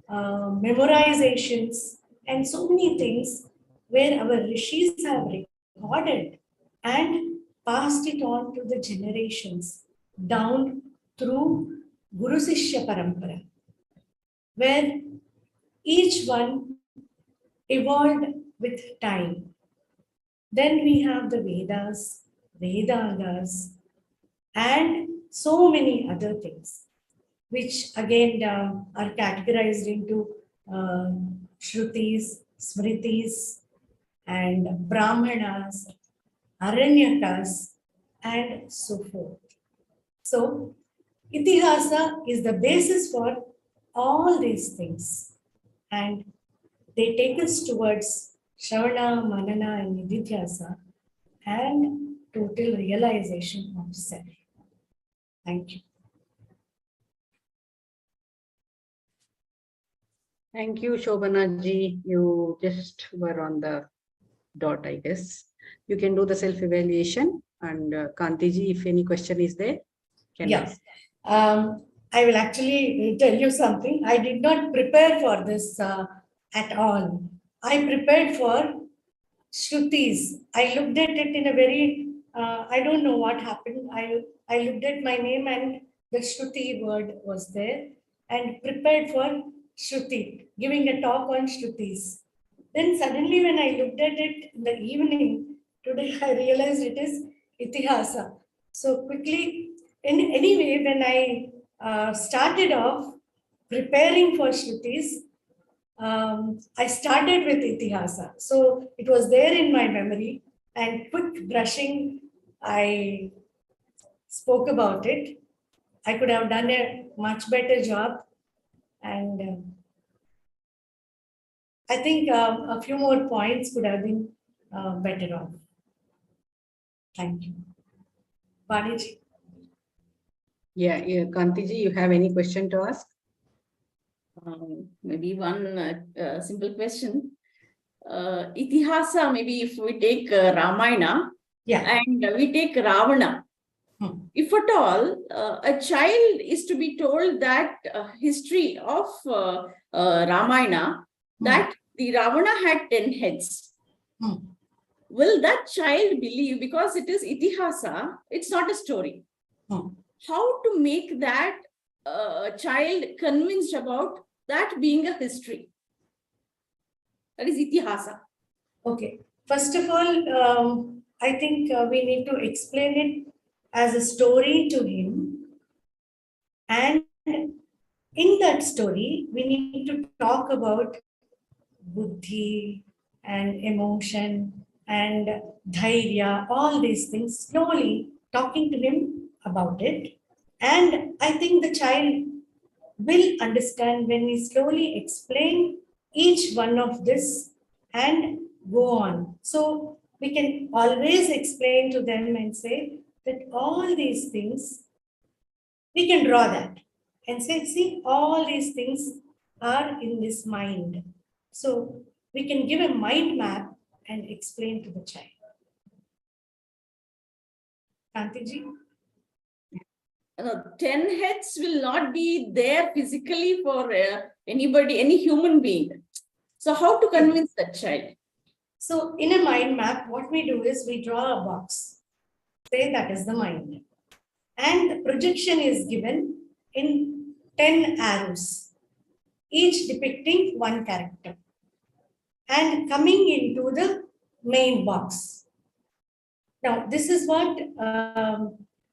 memorizations, and so many things where our rishis have recorded and passed it on to the generations down through Guru Sishya Parampara, where each one evolved with time. Then we have the Vedas, Vedantas, and so many other things, which again are categorized into Shrutis, Smritis, and Brahmanas, Aranyakas, and so forth. So, Itihasa is the basis for all these things, and they take us towards Shravana, Manana, and Nididhyasa, and total realization of self. Thank you. Thank you, Shobhana ji. You just were on the dot, I guess. You can do the self-evaluation, and Kanti ji, if any question is there, can Yes. I will actually tell you something. I did not prepare for this at all. I prepared for Shrutis. I looked at it in a very, I don't know what happened. I looked at my name and the Shruti word was there and prepared for Shruti, giving a talk on Shrutis. Then suddenly when I looked at it in the evening, today I realized it is Itihasa. So quickly, anyway, when I started off preparing for Shrutis, I started with Itihasa. So it was there in my memory, and quick brushing, I spoke about it. I could have done a much better job, and I think a few more points could have been better off. Thank you. Vaniji. Yeah, Kanti ji, you have any question to ask? Maybe one simple question. Itihasa, maybe if we take Ramayana, Yeah. and we take Ravana, if at all a child is to be told that history of Ramayana, that the Ravana had 10 heads, will that child believe? Because it is Itihasa, it's not a story. How to make that child convinced about that being a history? That is Itihasa. Okay. First of all, I think we need to explain it as a story to him. And in that story, we need to talk about buddhi and emotion and dhairya, all these things, slowly talking to him about it. And I think the child will understand when we slowly explain each one of this and go on. So we can always explain to them and say that all these things, we can draw that and say, see, all these things are in this mind. So we can give a mind map and explain to the child. Kantiji? 10 heads will not be there physically for anybody, any human being. So how to convince that child? So in a mind map, what we do is we draw a box. Say that is the mind. And the projection is given in 10 arrows, each depicting one character and coming into the main box. Now, this is what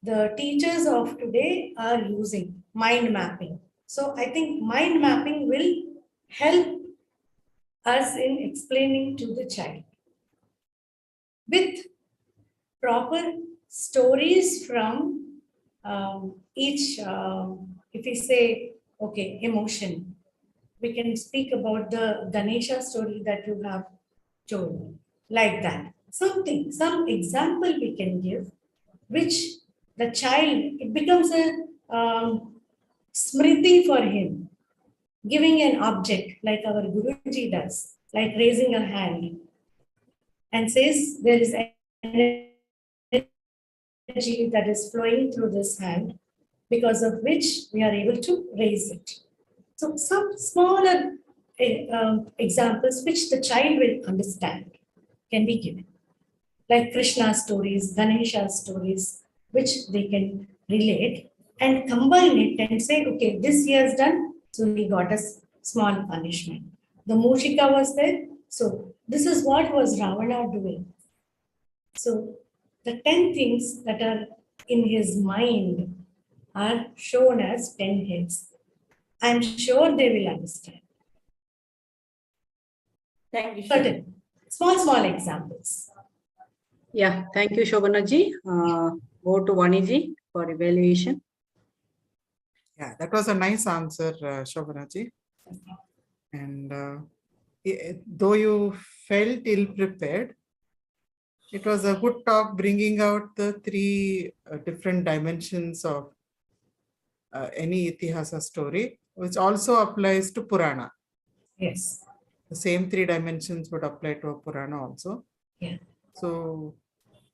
the teachers of today are using, mind mapping. So I think mind mapping will help us in explaining to the child. With proper stories from each, if we say, okay, emotion, we can speak about the Ganesha story that you have told, like that. Something, some example we can give, which the child, it becomes a smriti for him, giving an object like our Guruji does, like raising a hand and says there is energy that is flowing through this hand, because of which we are able to raise it. So some smaller examples which the child will understand can be given, like Krishna stories, Ganesha stories, which they can relate and combine it and say, okay, this year's done, so he got a small punishment. The Mushika was there, so this is what was Ravana doing. So the 10 things that are in his mind are shown as 10 heads. I'm sure they will understand. Thank you. Certain small examples. Yeah, thank you, Shobanaji. Go to Vaniji for evaluation. Yeah, that was a nice answer, Shobanaji. And though you felt ill-prepared, it was a good talk, bringing out the three different dimensions of any Itihasa story, which also applies to Purana. Yes. The same three dimensions would apply to a Purana also. Yeah. So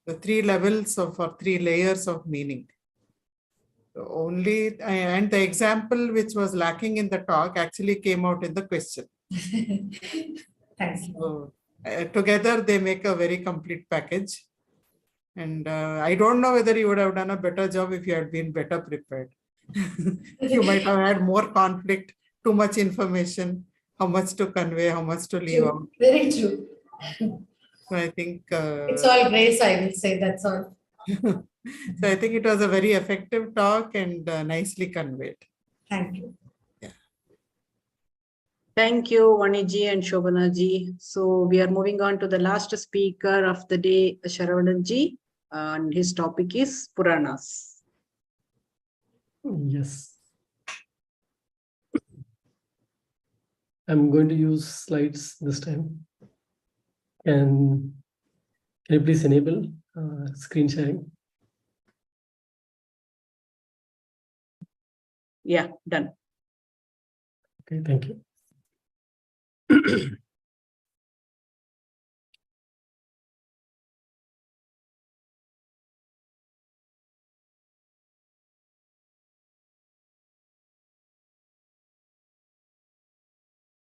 the three levels of, or three layers of meaning. Only, and the example which was lacking in the talk actually came out in the question. Thanks. So, together they make a very complete package. And I don't know whether you would have done a better job if you had been better prepared. You might have had more conflict, too much information, how much to convey, how much to leave out. Very true. So I think It's all grace, I will say, that's all. so I think it was a very effective talk and nicely conveyed. Thank you. Thank you, Vaniji and Shobanaji. So we are moving on to the last speaker of the day, Sharavanaji, and his topic is Puranas. Yes. I'm going to use slides this time. Can you please enable screen sharing? Yeah, done. Okay, thank you.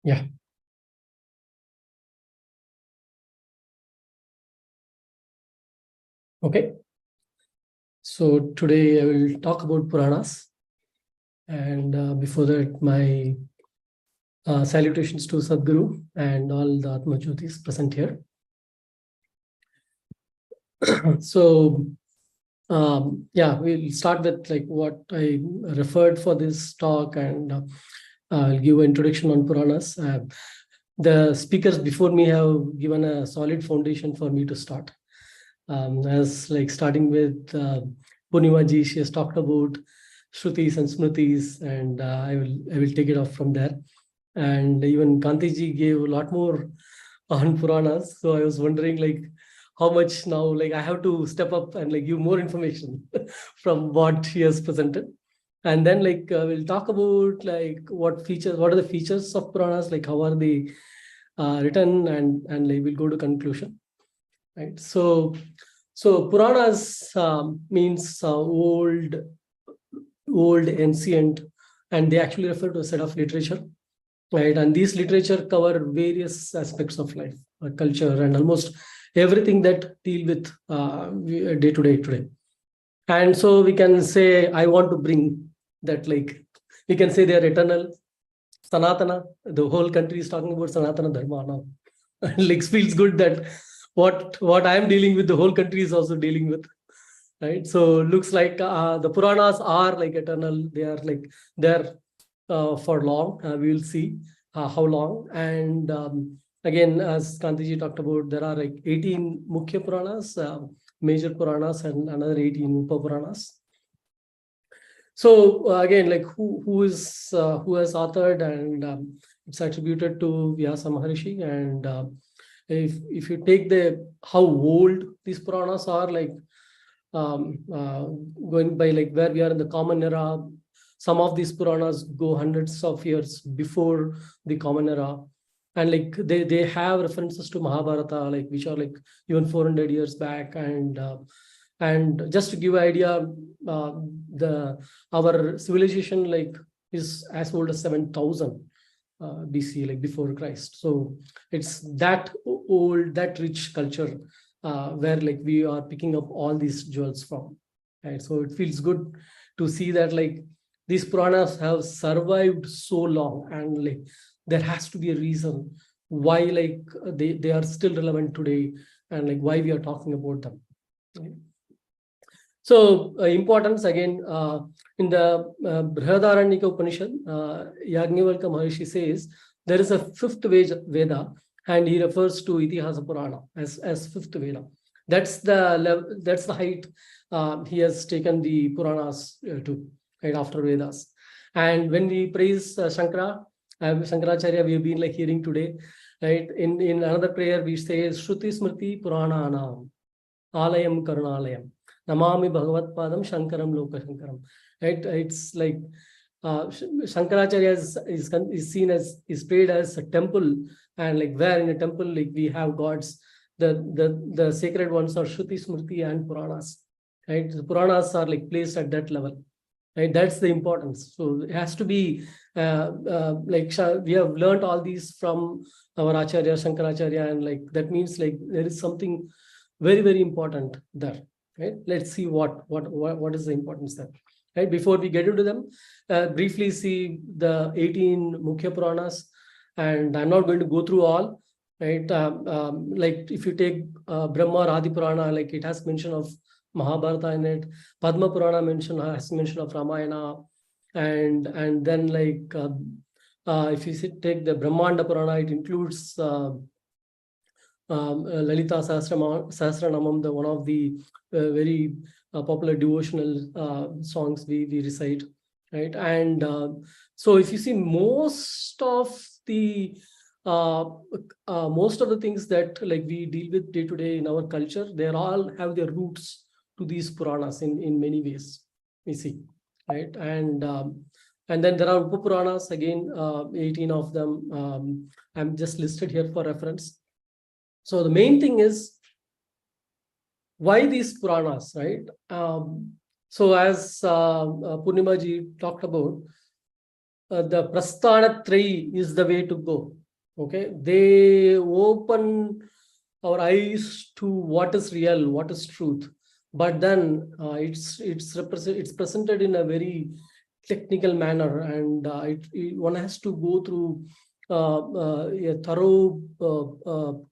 Yeah. Okay. So today I will talk about Puranas. And before that, my salutations to Sadhguru and all the Atmajyotis present here. So, yeah, we'll start with like what I referred for this talk, and I'll give an introduction on Puranas. The speakers before me have given a solid foundation for me to start. As like starting with Purnimaji, she has talked about Shrutis and Smritis, and I will take it off from there. And even Kantiji gave a lot more on Puranas. So I was wondering like how much now, like I have to step up and like give more information from what she has presented. And then like we'll talk about like what are the features of Puranas, like how are they written, and like we'll go to conclusion. Right. So Puranas means old, ancient, and they actually refer to a set of literature. Right, and these literature cover various aspects of life, culture, and almost everything that deal with day to day today. And so we can say, I want to bring that, like we can say they are eternal. Sanatana, the whole country is talking about Sanatana Dharma now. Like feels good that what I am dealing with, the whole country is also dealing with. Right, so looks like the Puranas are like eternal. They are like they're for long. We will see how long. And again, as Kantiji talked about, there are like 18 Mukhya Puranas, major Puranas, and another 18 Upa Puranas. So again, like who has authored, and it's attributed to Vyasa Maharishi. And if you take how old these Puranas are, like going by like where we are in the common era, some of these Puranas go hundreds of years before the common era, and like they have references to Mahabharata, like which are like even 400 years back, and And just to give an idea, our civilization like is as old as 7,000 BC, like before Christ. So it's that old, that rich culture where like we are picking up all these jewels from. Right? So it feels good to see that like these Puranas have survived so long, and like there has to be a reason why like they are still relevant today, and like why we are talking about them. Right? So importance again in the Brihadaranyaka Upanishad, Yajnavalkya Maharishi says there is a fifth Veda, and he refers to Itihasa Purana as fifth Veda. That's the height he has taken the Puranas to, right after Vedas. And when we praise Shankaracharya, we have been like hearing today, right? In another prayer we say Shruti Smriti Purana Anam Alayam Karunalayam Namami Bhagavat Padam Shankaram Loka Shankaram. Right? It's like Shankaracharya is seen as, is prayed as a temple, and like where in a temple like we have gods, the sacred ones are Shruti, Smriti and Puranas. Right? The Puranas are like placed at that level. Right? That's the importance. So it has to be like we have learned all these from our Acharya, Shankaracharya, and like that means like there is something very, very important there. Right? Let's see what is the importance there. Right? Before we get into them, briefly see the 18 Mukhya Puranas, and I'm not going to go through all. Right? Like if you take Brahma Adi Purana, like it has mention of Mahabharata in it. Padma Purana has mention of Ramayana, and then like if you take the Brahmanda Purana, it includes Lalita Sahasranamam, the one of the very popular devotional songs we recite, right? And so if you see most of the things that like we deal with day to day in our culture, they all have their roots to these Puranas in many ways, we see, right? And then there are Upapuranas, again, 18 of them. I'm just listed here for reference. So the main thing is why these Puranas, right? So as Purnima ji talked about, the Prasthana Trayi is the way to go. Okay, they open our eyes to what is real, what is truth. But then it's presented in a very technical manner, and one has to go through a thorough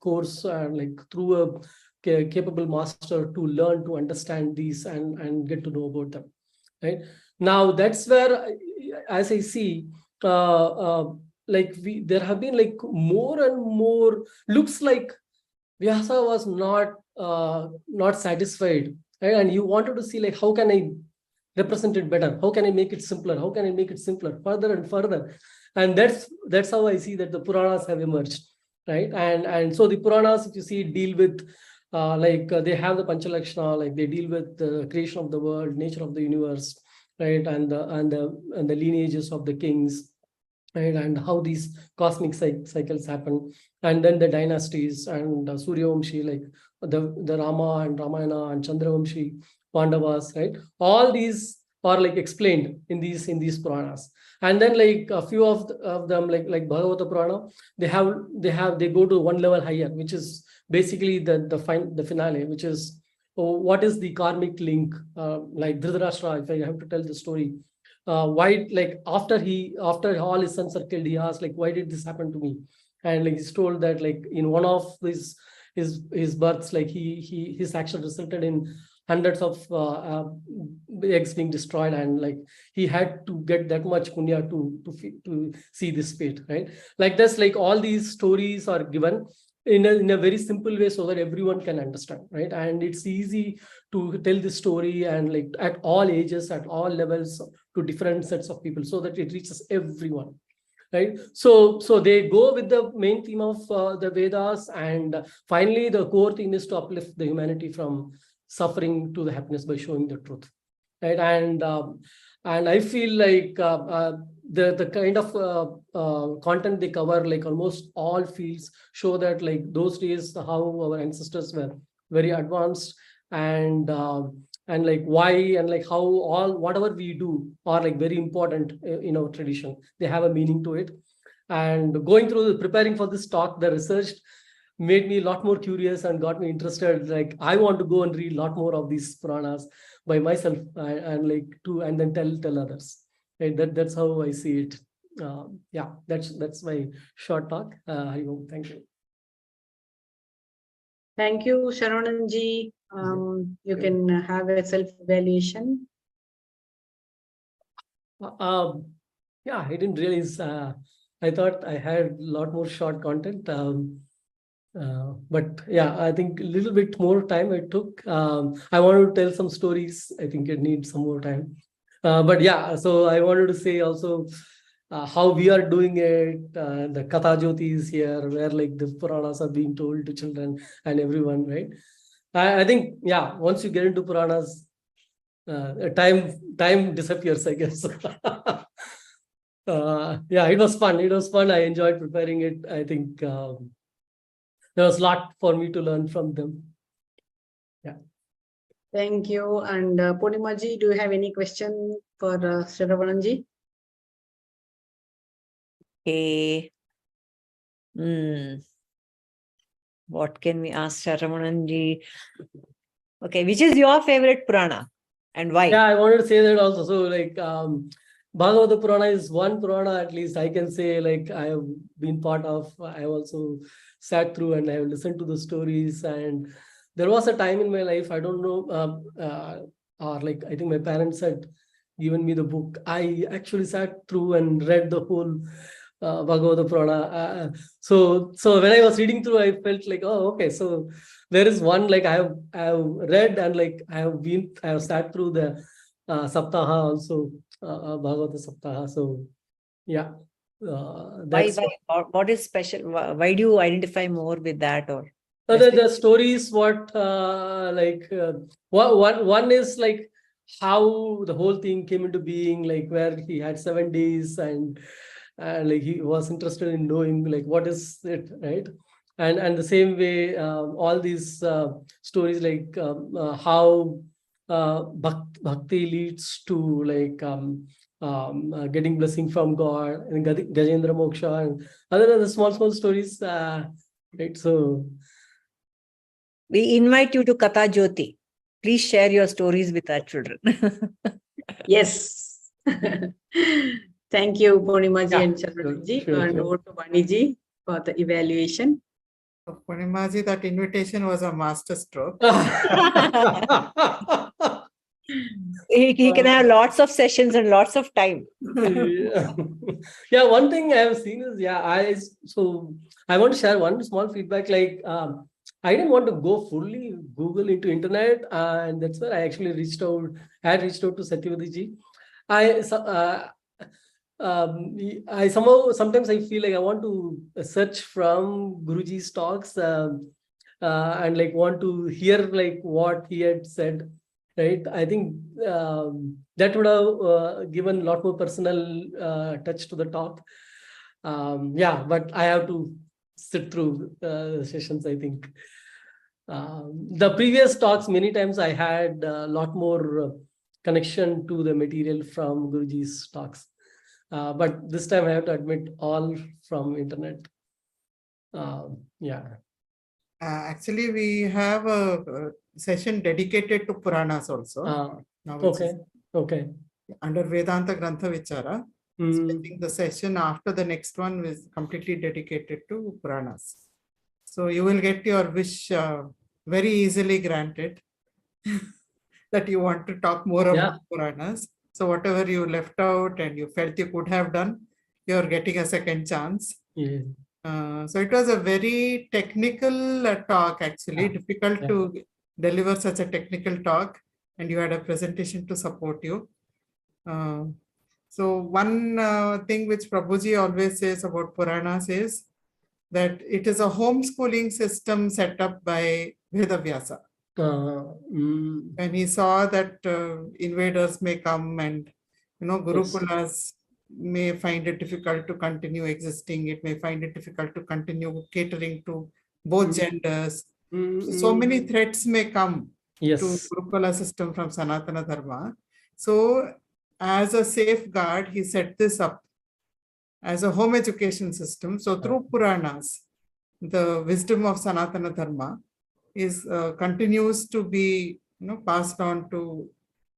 course, and like through a capable master to learn to understand these and get to know about them. Right now, that's where, as I see, like there have been like more and more. Looks like Vyasa was not satisfied, right? And you wanted to see like how can I represent it better? How can I make it simpler? How can I make it simpler further and further? And that's how I see that the Puranas have emerged, right? And so the Puranas, if you see, deal with they have the Panchalakshana, like they deal with the creation of the world, nature of the universe, right? And the lineages of the kings, right? And how these cosmic cycles happen, and then the dynasties and Suryavamshi, like the Rama and Ramayana and Chandravamshi, Pandavas, right? All these are like explained in these Puranas. And then like a few of them, like Bhagavata Purana, they go to one level higher, which is basically the finale, which is what is the karmic link, like Dhritarashtra, if I have to tell the story. Why, like after all his sons are killed, he asked like, why did this happen to me? And like he's told that like in one of his births, like his action resulted in hundreds of eggs being destroyed, and like he had to get that much punya to see this fate, right? Like this, like all these stories are given in a very simple way so that everyone can understand, right? And it's easy to tell this story, and like at all ages, at all levels, to different sets of people, so that it reaches everyone, right? So they go with the main theme of the Vedas, and finally the core theme is to uplift the humanity from suffering to the happiness by showing the truth, right? And I feel like the kind of content they cover, like almost all fields, show that like those days how our ancestors were very advanced, and like why and like how all whatever we do are like very important in our tradition. They have a meaning to it. And going through preparing for this talk, the research made me a lot more curious and got me interested. Like I want to go and read a lot more of these Puranas by myself and like to and then tell others. Right? That's how I see it. Yeah, that's my short talk. Hari Om. Thank you. Thank you, Sharananji. You can have a self-evaluation. Yeah, I didn't realize. I thought I had a lot more short content. But yeah, I think a little bit more time it took. I wanted to tell some stories. I think it needs some more time. But yeah, so I wanted to say also how we are doing it. The Katha-Jyoti is here, where like the Puranas are being told to children and everyone, right? I think, yeah, once you get into Puranas, time disappears, I guess. Yeah, it was fun. It was fun. I enjoyed preparing it. I think there was a lot for me to learn from them. Yeah. Thank you. And Purnimaji, do you have any question for Shravananji? Okay. What can we ask Sharamananji? Okay, which is your favorite Purana and why? Yeah, I wanted to say that also. So like Bhagavata Purana is one Purana, at least I can say, like I have been part of. I have also sat through and I have listened to the stories. And there was a time in my life, I don't know, or like I think my parents had given me the book. I actually sat through and read the whole Bhagavata Purana. So when I was reading through, I felt like, oh, okay, so there is one, like I have read and like I have sat through the Saptaha also, Bhagavata Saptaha. So yeah, that's what is special? Why do you identify more with that? Or the stories. One is like how the whole thing came into being, like where he had 7 days and like he was interested in knowing like what is it, right? And the same way, all these stories, like how bhakti leads to like getting blessing from God, and Gajendra Moksha, and other small stories, right? So we invite you to Katha-Jyoti. Please share your stories with our children. Yes. Thank you, Purnimaji and Sure, Sharananji. sure, And sure. over to Vaniji for the evaluation. So, Purnimaji, that invitation was a master stroke. He can have lots of sessions and lots of time. Yeah, one thing I have seen is, I want to share one small feedback. Like I didn't want to go fully Google into internet, and that's where I actually reached out to Satyavati. I sometimes I feel like I want to search from Guruji's talks and like want to hear like what he had said, right? I think that would have given a lot more personal touch to the talk. Yeah, but I have to sit through the sessions, I think. The previous talks, many times I had a lot more connection to the material from Guruji's talks. But this time I have to admit all from internet. Yeah. Actually, we have a session dedicated to Puranas also. Now, Okay. Under Vedanta Grantha Vichara. So I think the session after the next one is completely dedicated to Puranas. So you will get your wish very easily granted that you want to talk more about Puranas. So whatever you left out and you felt you could have done, you're getting a second chance. Yeah. So it was a very technical talk, actually. Difficult to deliver such a technical talk, and you had a presentation to support you. So one thing which Prabhuji always says about Puranas is that it is a homeschooling system set up by Vedavyasa. When he saw that invaders may come and, Gurukulas may find it difficult to continue existing. It may find it difficult to continue catering to both genders. So many threats may come. Yes. to Gurukula system from Sanatana Dharma. So as a safeguard, he set this up as a home education system. So through Puranas, the wisdom of Sanatana Dharma is continues to be passed on to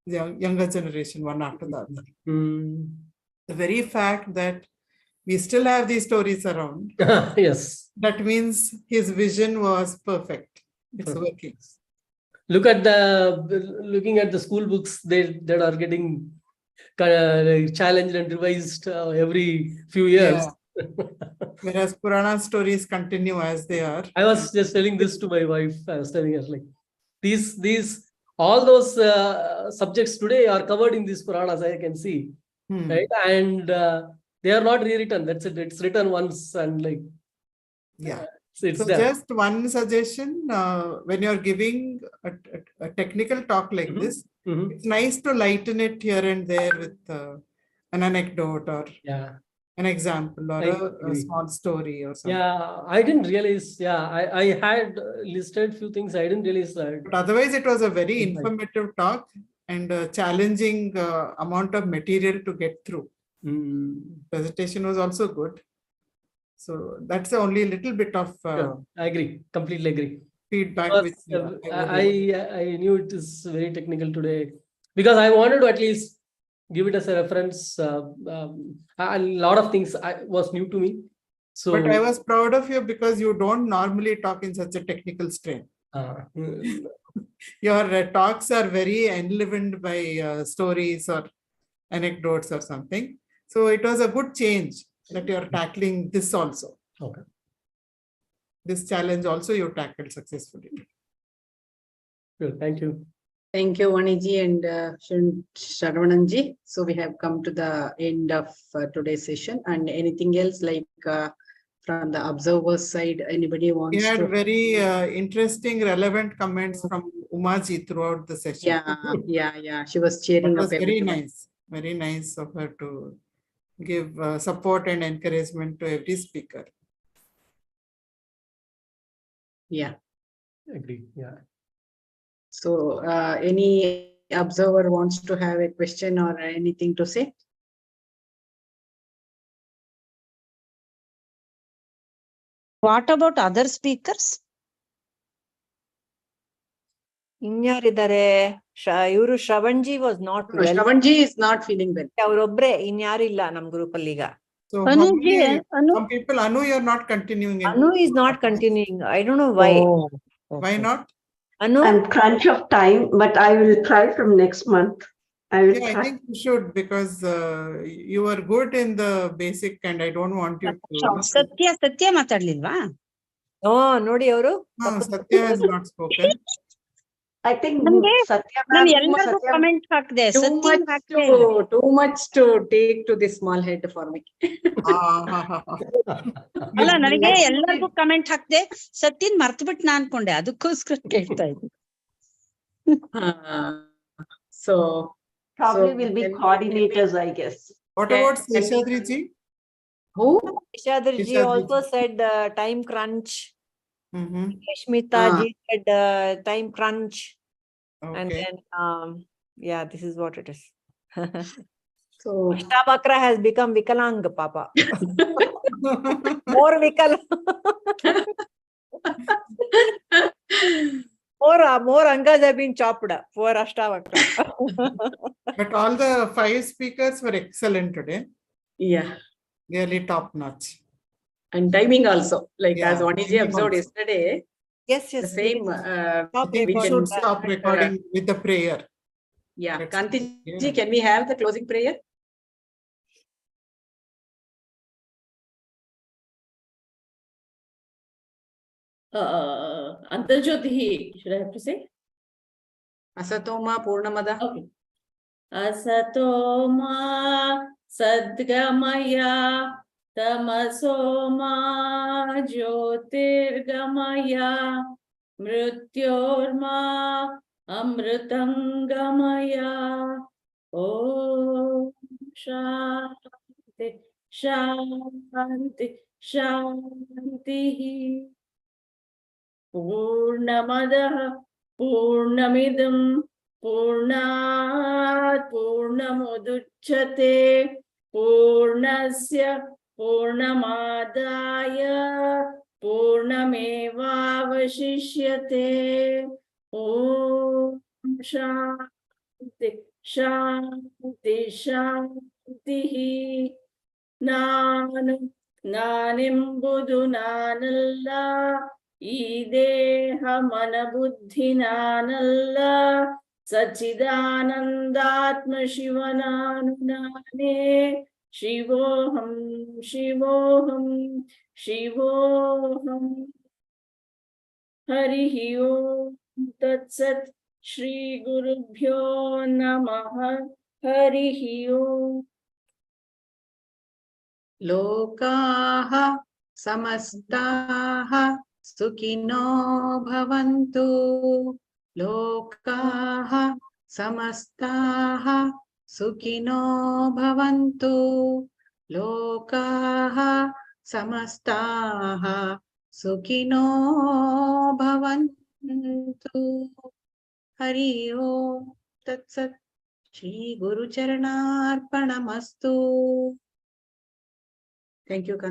the younger generation, one after the other. The very fact that we still have these stories around, Yes. that means his vision was perfect. It's working. Looking at the school books, that are getting challenged and revised every few years. Yeah. Whereas Purana stories continue as they are. I was just telling this to my wife. I was telling her, like, all those subjects today are covered in these Puranas, I can see. Right? And they are not rewritten. That's it. It's written once and like, yeah. So it's so there. Just one suggestion, when you're giving a technical talk like this, it's nice to lighten it here and there with an anecdote or an example or a small story or something. Yeah, I didn't realize. Yeah, I had listed few things. I didn't realize that. But otherwise, it was a very informative talk and a challenging amount of material to get through. Presentation was also good. So that's the only little bit of I agree, completely agree. Feedback. I knew it is very technical today because I wanted to at least give it as a reference. A lot of things was new to me. So, but I was proud of you because you don't normally talk in such a technical strain. Your talks are very enlivened by stories or anecdotes or something. So it was a good change that you're tackling this also. Okay. This challenge also you tackled successfully. Good, thank you. Thank you, Vaniji and Shravananji. So we have come to the end of today's session. And anything else like from the observer's side, anybody wants to? We had very interesting, relevant comments from Umaji throughout the session. Yeah. She was cheering It up. was very nice of her to give support and encouragement to every speaker. Yeah. Agree. Yeah. So any observer wants to have a question or anything to say? What about other speakers? Inyariddare? Ivaru Shravanji was not well. Shravanji is not feeling well. Avrobre inyarilla nam group alliga. So Anu, some people, Anu, you're not continuing. Anu is not continuing. I don't know why. Oh, Why not? Anu? I'm crunch of time, but I will try from next month. I think you should because you are good in the basic and I don't want you to. Satya matadlilva? No, nodi avaru. Satya has not spoken. I think Satya comment hakde. Too much to take to this small head for me. ಅಲ್ಲ ನನಗೆ ಎಲ್ಲರಿಗೂ comment ಹಾಕ್ದೆ ಸತ್ಯನ್ ಮರ್ತಬಿಟ್ಟು ನಾ ಅನ್ಕೊಂಡೆ ಅದಕ್ಕೋಸ್ಕರ ಕೇಳ್ತಾ ಇದ್ದೆ. So probably will be coordinators, I guess. What about Seshadri ji? Who? Seshadri ji also said time crunch. Smita ji said time crunch. Okay. And then yeah, this is what it is. So Ashtavakra has become Vikalang, Papa. More Vikalang. More angas have been chopped for Ashtavakra. But all the 5 speakers were excellent today. Yeah. Really top notch. And timing also. Like as Vaniji observed also. yesterday. Yes. The same. We should stop recording with the prayer. Yeah. Kanti ji, can we have the closing prayer? Antarjyoti, should I have to say? Asatoma Purnamada. Okay. Asatoma Sadgamaya Tamasoma Jyotirgamaya Mrityorma Amritangamaya. Om Shanti Shanti Shanti. Purnamada पूर्णमिदं पूर्णात् पूर्णमुदच्यते पूर्णस्य पूर्णमादाय पूर्णमेवावशिष्यते। ॐ शान्ति शान्ति शान्तिः। నానింబుదు నానల్లా ఈ దేహమన బుద్ధి నానల్లా సచ్చిదానందాత్మ శివనాను నానే శివోహం శివోహం శివోహం. హరి ఓం తత్సత్. శ్రీ గురుభ్యో నమః. హరి ఓం. లోకాః సమస్తాః సుఖినో భవంతు. లోకాః సమస్తాః సుఖినో భవంతు. లోకాః సమస్తాః సుఖినో భవంతు. హరి ఓం తత్సత్. శ్రీ గురు చరణార్పణమస్తు. Thank you.